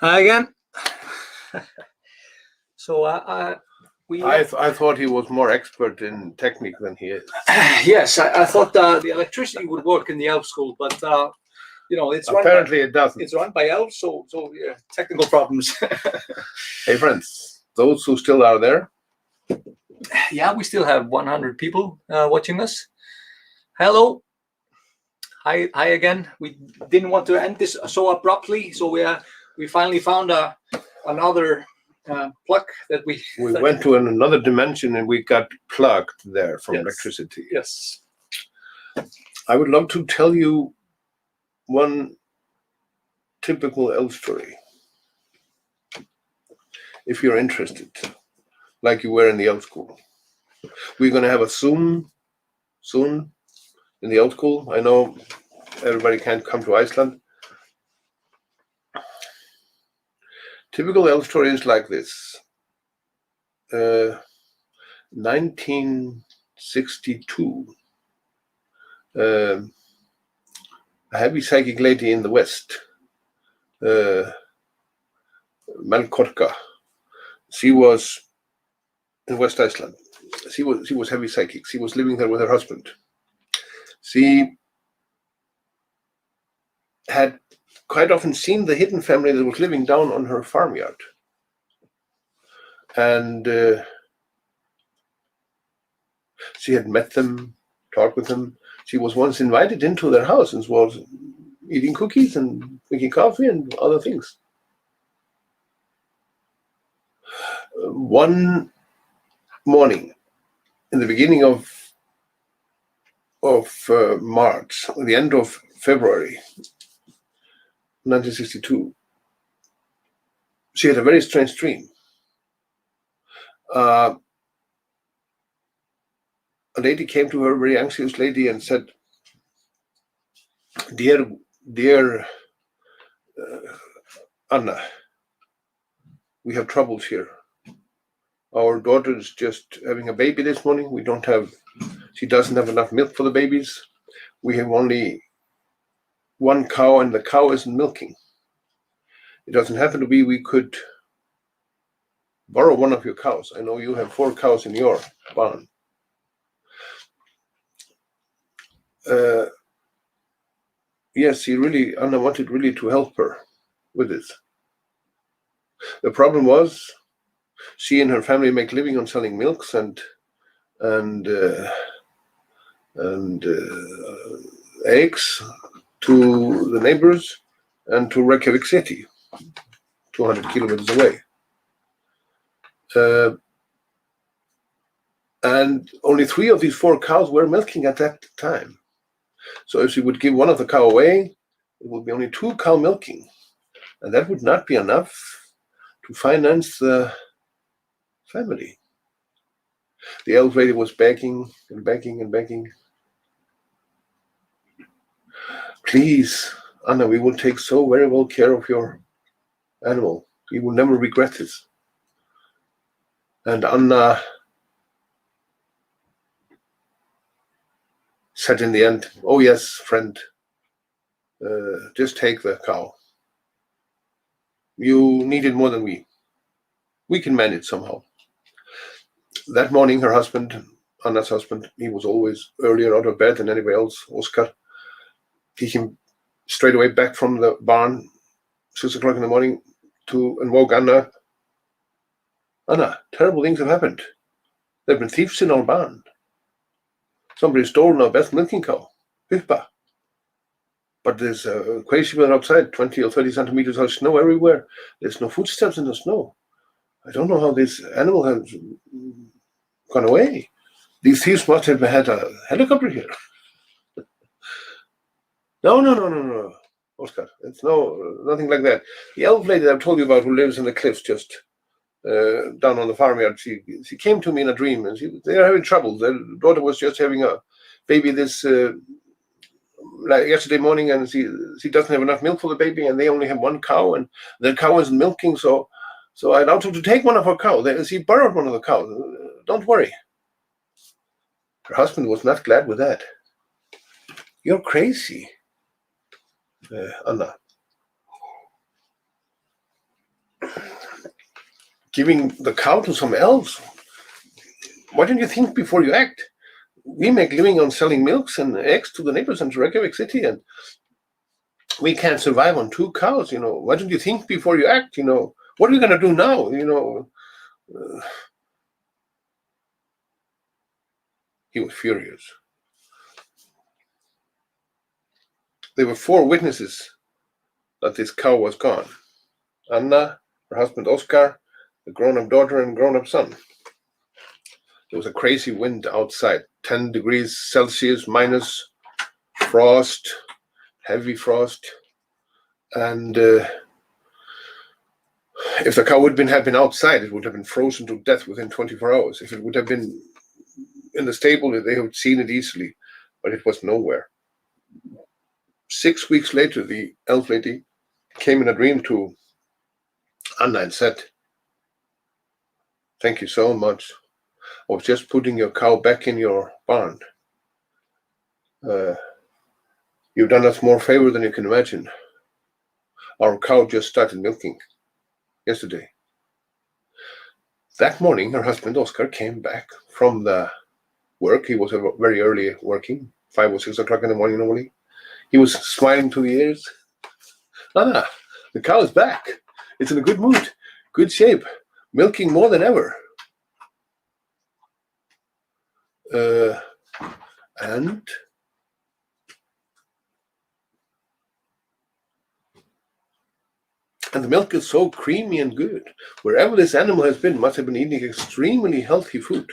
Hi again. So I thought he was more expert in technique than he is. Yes, I thought the electricity would work in the Elfschool, but it's apparently it doesn't. It's run by elves, so yeah, technical problems. Hey friends, those who still are there. Yeah, we still have 100 people watching us. Hello. Hi again. We didn't want to end this so abruptly, so we finally found another plug that we went to another dimension and we got plugged there from electricity. Yes. I would love to tell you one typical elf story, if you're interested, like you were in the elf school. We're going to have a Zoom soon in the elf school. I know everybody can't come to Iceland. Typical elf story is like this. 1962, a heavy psychic lady in the West, Melkorka, she was in West Iceland. She was heavy psychic. She was living there with her husband. She had quite often seen the hidden family that was living down on her farmyard. And she had met them, talked with them. She was once invited into their house and was eating cookies and drinking coffee and other things. One morning, in the beginning of March, the end of February, 1962, she had a very strange dream. A lady came to her, a very anxious lady, and said, dear Anna, we have troubles here. Our daughter is just having a baby this morning. She doesn't have enough milk for the babies. We have only one cow and the cow isn't milking. It doesn't happen to be we could borrow one of your cows. I know you have 4 cows in your barn. Yes, Anna wanted really to help her with this. The problem was she and her family make living on selling milks and eggs to the neighbors and to Reykjavik city, 200 kilometers away. And only 3 of these 4 cows were milking at that time. So if she would give one of the cow away, it would be only 2 cow milking. And that would not be enough to finance the family. The elf lady was begging and begging and begging. Please, Anna, we will take so very well care of your animal. You will never regret this. And Anna said in the end, oh yes, friend, just take the cow. You need it more than we. We can manage somehow. That morning, her husband, Anna's husband, he was always earlier out of bed than anybody else, Oscar. He came straight away back from the barn, 6 o'clock in the morning, and woke Anna. Anna, terrible things have happened. There have been thieves in our barn. Somebody stolen our best milking cow, Pippa. But there's a crazy weather outside, 20 or 30 centimeters of snow everywhere. There's no footsteps in the snow. I don't know how this animal has gone away. These thieves must have had a helicopter here. No, Oscar. It's nothing like that. The elf lady I've told you about who lives in the cliffs just down on the farmyard, she came to me in a dream and they're having trouble. Their daughter was just having a baby this like yesterday morning, and she doesn't have enough milk for the baby, and they only have 1 cow, and their cow isn't milking, so I allowed her to take one of her cows. She borrowed one of the cows. Don't worry. Her husband was not glad with that. You're crazy, Anna. Giving the cow to some elves? Why don't you think before you act? We make living on selling milks and eggs to the neighbors in Reykjavik city, and we can't survive on 2 cows. Why don't you think before you act? What are we going to do now? He was furious. there were 4 witnesses that this cow was gone. Anna, her husband Oscar, the grown-up daughter and grown-up son. There was a crazy wind outside, 10 degrees Celsius minus, frost, heavy frost. And if the cow had been outside, it would have been frozen to death within 24 hours. If it would have been in the stable, they would have seen it easily, but it was nowhere. 6 weeks later, the elf lady came in a dream to Anna and said, "Thank you so much. I was just putting your cow back in your barn. You've done us more favor than you can imagine. Our cow just started milking yesterday." That morning, her husband Oscar came back from the work. He was very early working, 5 or 6 o'clock in the morning normally. He was smiling to the ears. "Anna, the cow is back. It's in a good mood, good shape, milking more than ever." And the milk is so creamy and good. Wherever this animal has been, must have been eating extremely healthy food.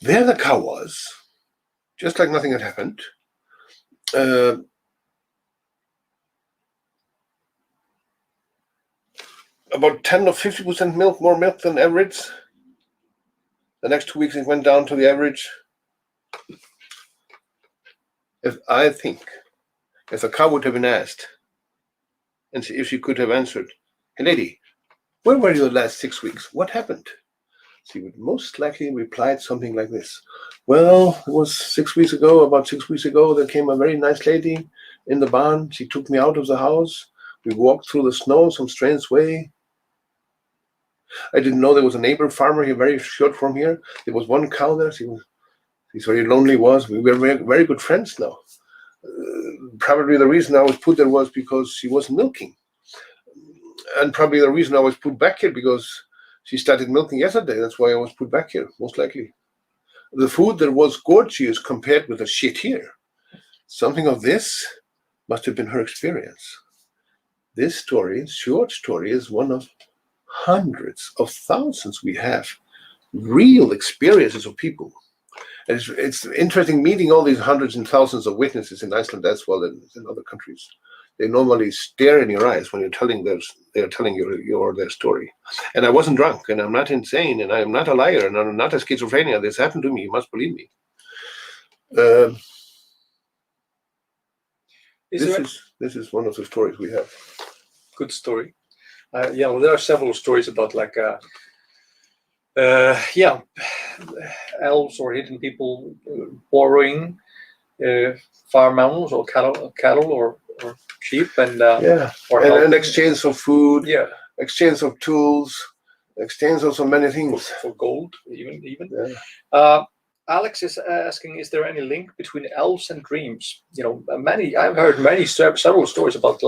There the cow was, just like nothing had happened. About 10 or 50% milk, more milk than average. The next 2 weeks it went down to the average. If the cow would have been asked, and if she could have answered, "Hey lady, where were you the last 6 weeks? What happened?" She would most likely replied something like this: "Well, it was 6 weeks ago, about 6 weeks ago, there came a very nice lady in the barn. She took me out of the house. We walked through the snow some strange way. I didn't know there was a neighbor farmer here very short from here. There was one cow there. She's very lonely was. We were very, very good friends now. Probably the reason I was put there was because she wasn't milking. And probably the reason I was put back here because she started milking yesterday. That's why I was put back here, most likely. The food there was gorgeous compared with the shit here. Something of this must have been her experience." This story, short story, is one of hundreds of thousands we have real experiences of people. And it's interesting meeting all these hundreds and thousands of witnesses in Iceland as well as in other countries. They normally stare in your eyes when they're telling their story. And I wasn't drunk, and I'm not insane, and I'm not a liar, and I'm not a schizophrenia. This happened to me. You must believe me. This is one of the stories we have. Good story. Well, there are several stories about elves or hidden people borrowing farm animals or cattle or sheep and exchange of food, exchange of tools, exchange of so many things for gold, even. Yeah. Alex is asking, is there any link between elves and dreams? I've heard several stories about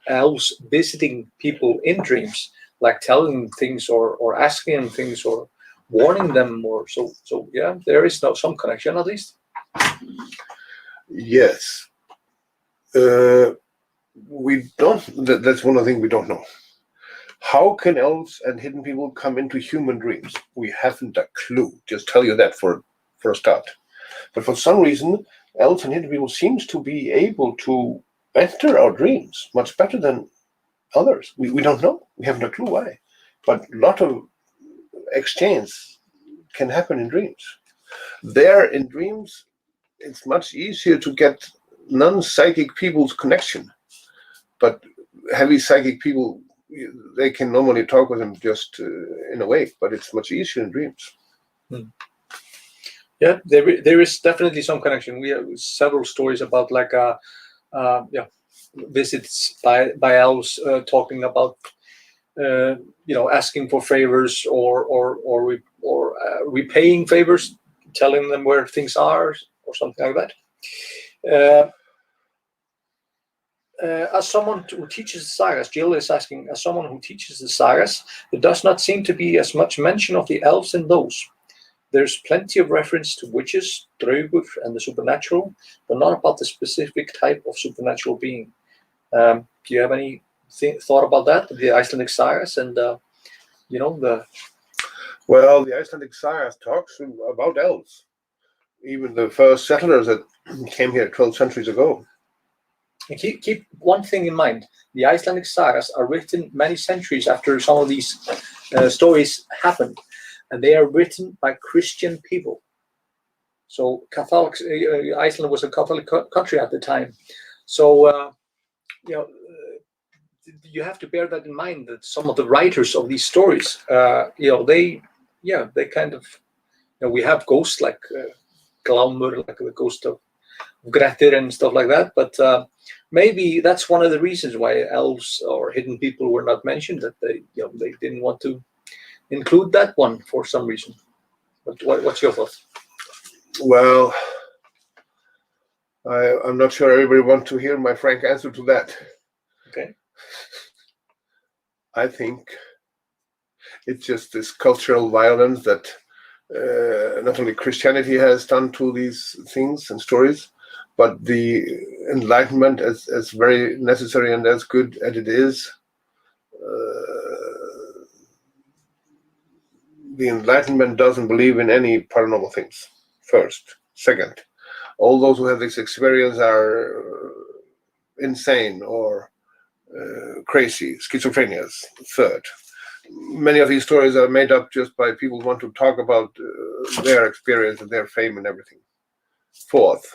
elves visiting people in dreams, like telling them things or asking them things or warning them or so yeah, there is some connection at least. Yes. We don't, that's one of the things we don't know. How can elves and hidden people come into human dreams? We haven't a clue. Just tell you that for a start. But for some reason, elves and hidden people seems to be able to enter our dreams much better than others. We don't know. We haven't a clue why. But a lot of exchange can happen in dreams. There in dreams, it's much easier to get non-psychic people's connection. But heavy psychic people, they can normally talk with them just in a way, but it's much easier in dreams. Yeah, there is definitely some connection. We have several stories about visits by elves talking about asking for favors or repaying favors, telling them where things are or something like that. As someone who teaches the sagas, Jill is asking, as someone who teaches the sagas, there does not seem to be as much mention of the elves in those. There's plenty of reference to witches, draugur, and the supernatural, but not about the specific type of supernatural being. Do you have any thought about that? The Icelandic sagas and Well, the Icelandic sagas talks about elves. Even the first settlers that came here 12 centuries ago. And keep one thing in mind: the Icelandic sagas are written many centuries after some of these stories happened, and they are written by Christian people. So Catholics, Iceland was a Catholic country at the time. So you have to bear that in mind. That some of the writers of these stories, they kind of, we have ghosts like Glámur, like the ghost of Grettir and stuff like that. But maybe that's one of the reasons why elves or hidden people were not mentioned. That they didn't want to include that one for some reason. But what's your thought? Well, I'm not sure everybody wants to hear my frank answer to that. Okay. I think it's just this cultural violence that not only Christianity has done to these things and stories, but the Enlightenment, as very necessary and as good as it is, the Enlightenment doesn't believe in any paranormal things, first. Second, all those who have this experience are insane or crazy, schizophrenias. Third, many of these stories are made up just by people who want to talk about their experience and their fame and everything. Fourth,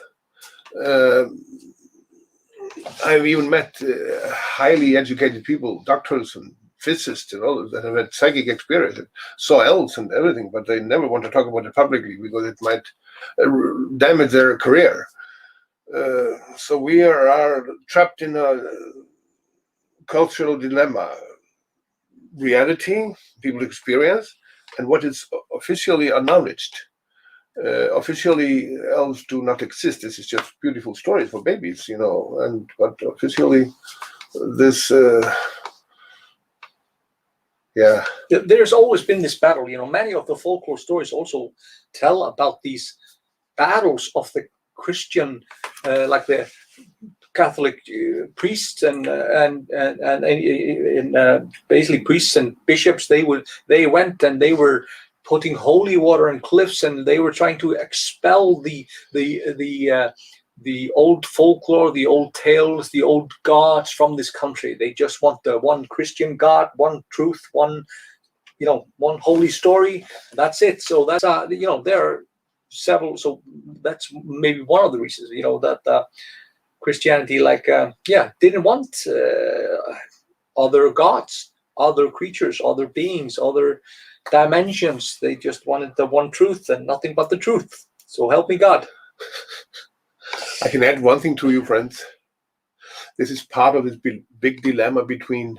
I've even met highly educated people, doctors and physicists and others that have had psychic experience and saw elves and everything, but they never want to talk about it publicly because it might damage their career. So we are trapped in a cultural dilemma. Reality, people experience, and what is officially acknowledged. Officially, elves do not exist. This is just beautiful stories for babies, but officially, this, yeah. There's always been this battle. Many of the folklore stories also tell about these battles of the Christian, like the Catholic priests and basically priests and bishops. They went and they were putting holy water on cliffs, and they were trying to expel the old folklore, the old tales, the old gods from this country. They just want the one Christian God, one truth, one holy story. That's it. So that's there are several. So that's maybe one of the reasons. That Christianity, didn't want other gods, other creatures, other beings, other dimensions. They just wanted the one truth and nothing but the truth. So help me God. I can add one thing to you, friends. This is part of this big dilemma between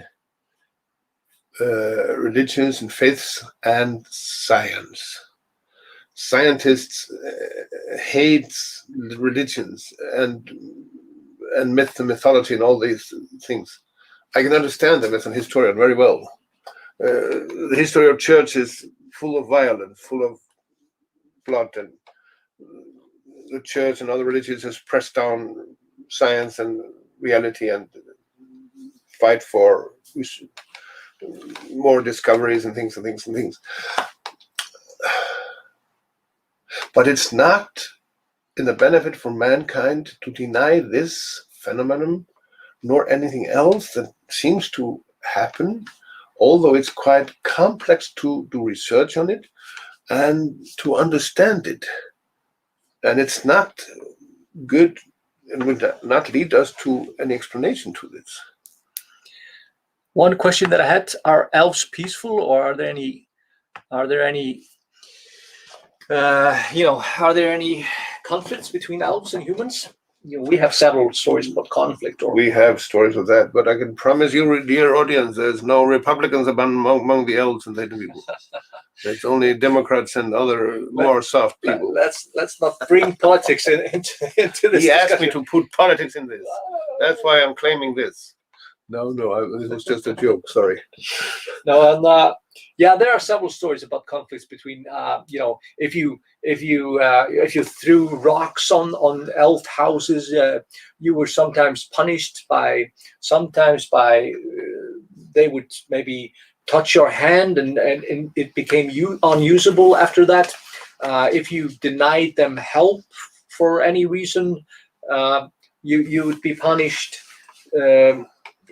religions and faiths and science. Scientists hate religions and myth and mythology and all these things. I can understand them as an historian very well. The history of church is full of violence, full of blood, and the church and other religions has pressed down science and reality and fight for more discoveries and things. But it's not in the benefit for mankind to deny this phenomenon nor anything else that seems to happen, although it's quite complex to do research on it and to understand it. And it's not good and would not lead us to any explanation to this. One question that I had: are elves peaceful, or are there any conflicts between elves and humans? We have several stories about conflict. We have stories of that, but I can promise you, dear audience, there's no Republicans among the elves and the hidden people. There's only Democrats and other more soft people. Let's not bring politics into this. He asked me to put politics in this. That's why I'm claiming this. No, it was just a joke. Sorry. No, and yeah, there are several stories about conflicts between if you threw rocks on elf houses, you were sometimes punished by they would maybe touch your hand and it became unusable after that. If you denied them help for any reason, you would be punished.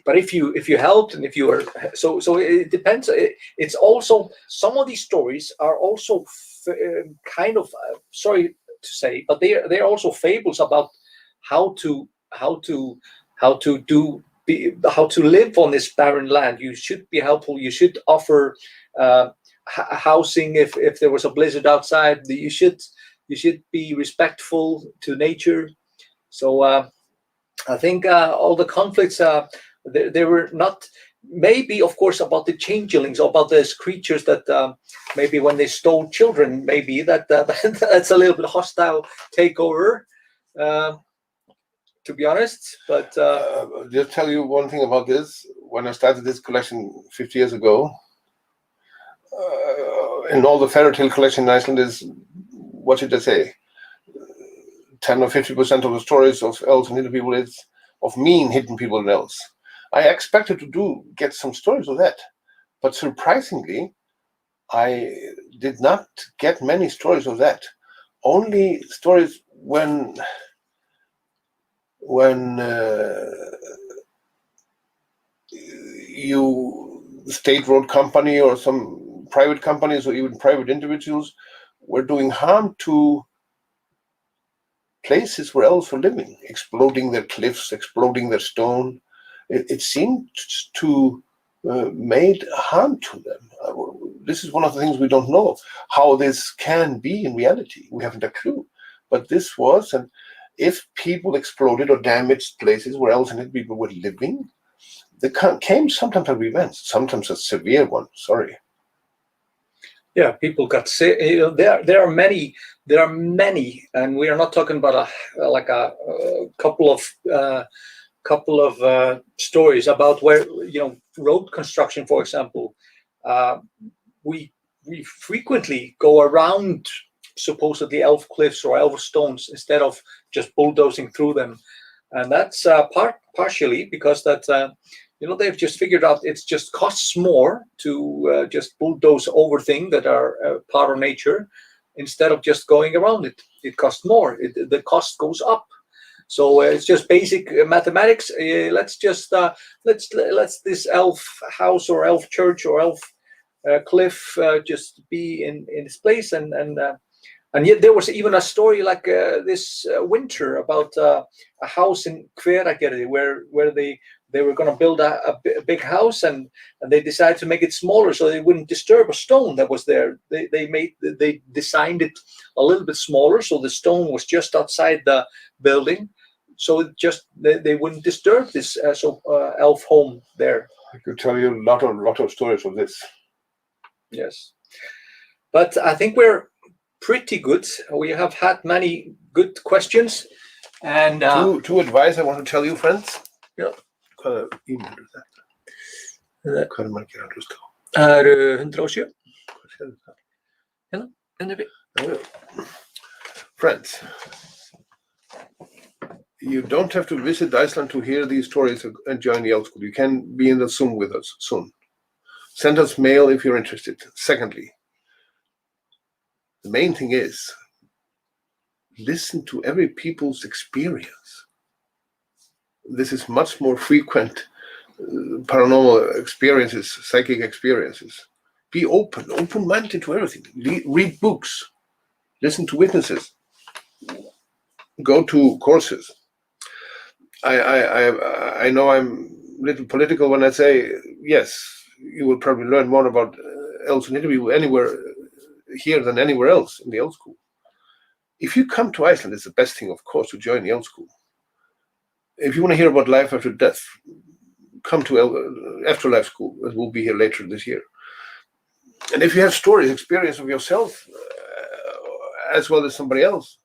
But if you helped and if you were so it depends. It's also some of these stories are also kind of sorry to say, but they're also fables about how to live on this barren land. You should be helpful. You should offer housing if there was a blizzard outside. You should be respectful to nature. So I think all the conflicts they were not maybe of course about the changelings, about those creatures that maybe when they stole children, maybe that's a little bit hostile takeover. To be honest, but just tell you one thing about this. When I started this collection 50 years ago, in all the fairy tale collection in Iceland is, what should I say, 10 or 50% of the stories of elves and hidden people is of mean hidden people and elves. I expected to get some stories of that, but surprisingly, I did not get many stories of that. Only stories when state road company or some private companies or even private individuals were doing harm to places where elves were living, exploding their cliffs, exploding their stone. It seemed to made harm to them. This is one of the things we don't know, how this can be in reality. We haven't a clue. But this was, and if people exploded or damaged places where elves and hidden people were living, they came sometimes as events, sometimes as severe ones. Sorry. Yeah, people got sick. There are many, and we are not talking about a couple of stories about where road construction, for example. We frequently go around supposedly elf cliffs or elf stones instead of just bulldozing through them, and that's partially because that they've just figured out it just costs more to just bulldoze over things that are part of nature instead of just going around it. It costs more. The cost goes up. So it's just basic mathematics. Let's this elf house or elf church or elf cliff just be in its place, and yet there was even a story like this winter about a house in Hveragerði where they were going to build a big house and they decided to make it smaller so they wouldn't disturb a stone that was there. They designed it a little bit smaller so the stone was just outside the building, so they wouldn't disturb this elf home there. I could tell you a lot of stories of this. Yes, but I think we're pretty good. We have had many good questions, and two advice I want to tell you, friends. Yeah. Hvaða email þetta? Hvað margir að hlusta á? Það eru 107. Hvað séð þetta? Hérna. Friends, you don't have to visit Iceland to hear these stories and join the Elfschool. You can be in the Zoom with us soon. Send us mail if you're interested. Secondly, the main thing is listen to every people's experience. This is much more frequent paranormal experiences, psychic experiences. Be open-minded to everything. Read books, listen to witnesses, go to courses. I know I'm a little political when I say, yes, you will probably learn more about elves and hidden people anywhere here than anywhere else in the Elfschool. If you come to Iceland, it's the best thing, of course, to join the Elfschool. If you want to hear about life after death, come to Afterlife School. It will be here later this year. And if you have stories, experience of yourself, as well as somebody else,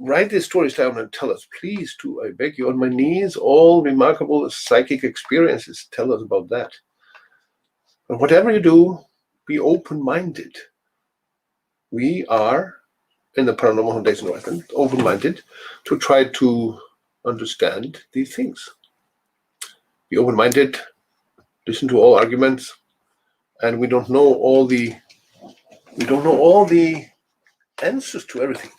write these stories down and tell us, please do. I beg you on my knees, all remarkable psychic experiences. Tell us about that. And whatever you do, be open-minded. We are, in the Paranormal Foundation of Iceland, open-minded to try to understand these things. Be open-minded, listen to all arguments, and we don't know all the answers to everything.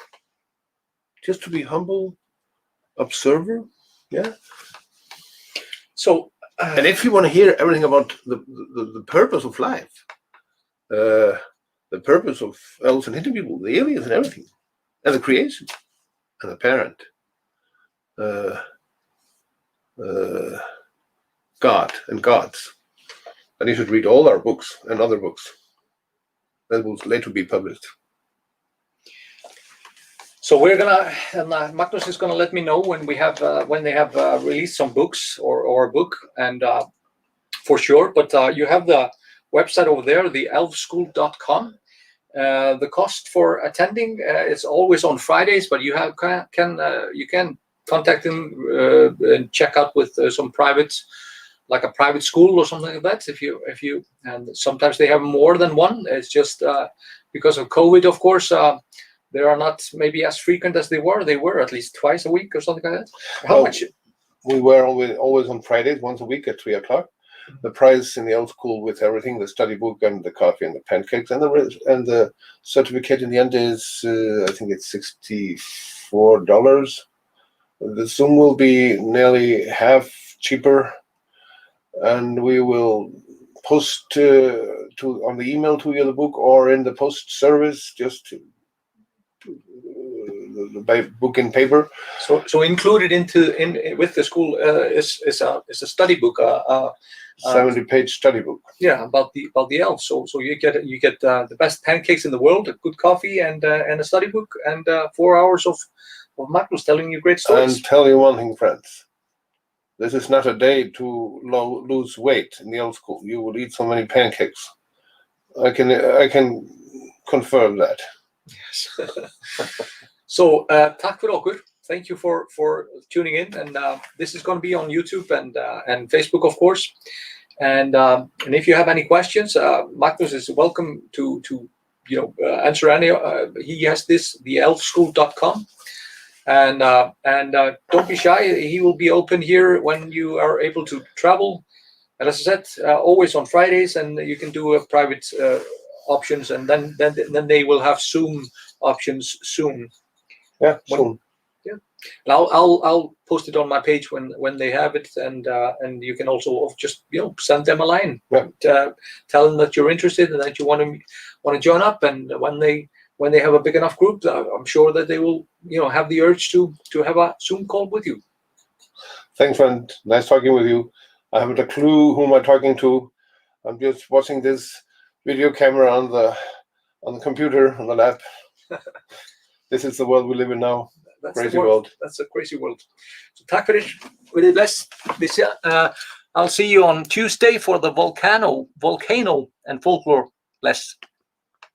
Just to be humble observer, yeah. So, and if you want to hear everything about the purpose of life, the purpose of elves and hidden people, the aliens and everything, and the creation, and the parent, God and gods, then you should read all our books and other books that will later be published. So we're gonna, Magnus is gonna let me know when we have when they have released some books or a book, and for sure. But you have the website over there, the elfschool.com. The cost for attending is always on Fridays, but you can contact them and check out with some private, like a private school or something like that. If you and sometimes they have more than one. It's just because of COVID, of course. They are not maybe as frequent as they were. They were at least twice a week or something like that. How much? We were always on Fridays, once a week at 3 o'clock. The price in the Elves School with everything, the study book and the coffee and the pancakes and the certificate in the end is, I think it's $64. The Zoom will be nearly half cheaper, and we will post on the email to you the book, or in the post service, just by book in paper. So included with the school is a study book, 70-page study book. Yeah, about the elves. So you get the best pancakes in the world, a good coffee, and a study book, and 4 hours of Magnus telling you great stories. And tell you one thing, friends. This is not a day to lose weight in the Elves School. You will eat so many pancakes. I can confirm that. Yes. So, takk fyrir okkur. Thank you for tuning in, and this is going to be on YouTube and Facebook, of course. And if you have any questions, Magnus is welcome to answer any. He has the elfschool.com, and don't be shy. He will be open here when you are able to travel. And as I said, always on Fridays, and you can do a private options, and then they will have Zoom options soon. Yeah, soon. Yeah, and I'll post it on my page when they have it, and you can also just send them a line, tell them that you're interested and that you want to join up, and when they have a big enough group, I'm sure that they will have the urge to have a Zoom call with you. Thanks, friend. Nice talking with you. I haven't a clue whom I'm talking to. I'm just watching this video camera on the computer on the lap. This is the world we live in now. That's crazy world. That's a crazy world. So takk fyrir. Very blessed. I'll see you on Tuesday for the volcano and folklore. Bless.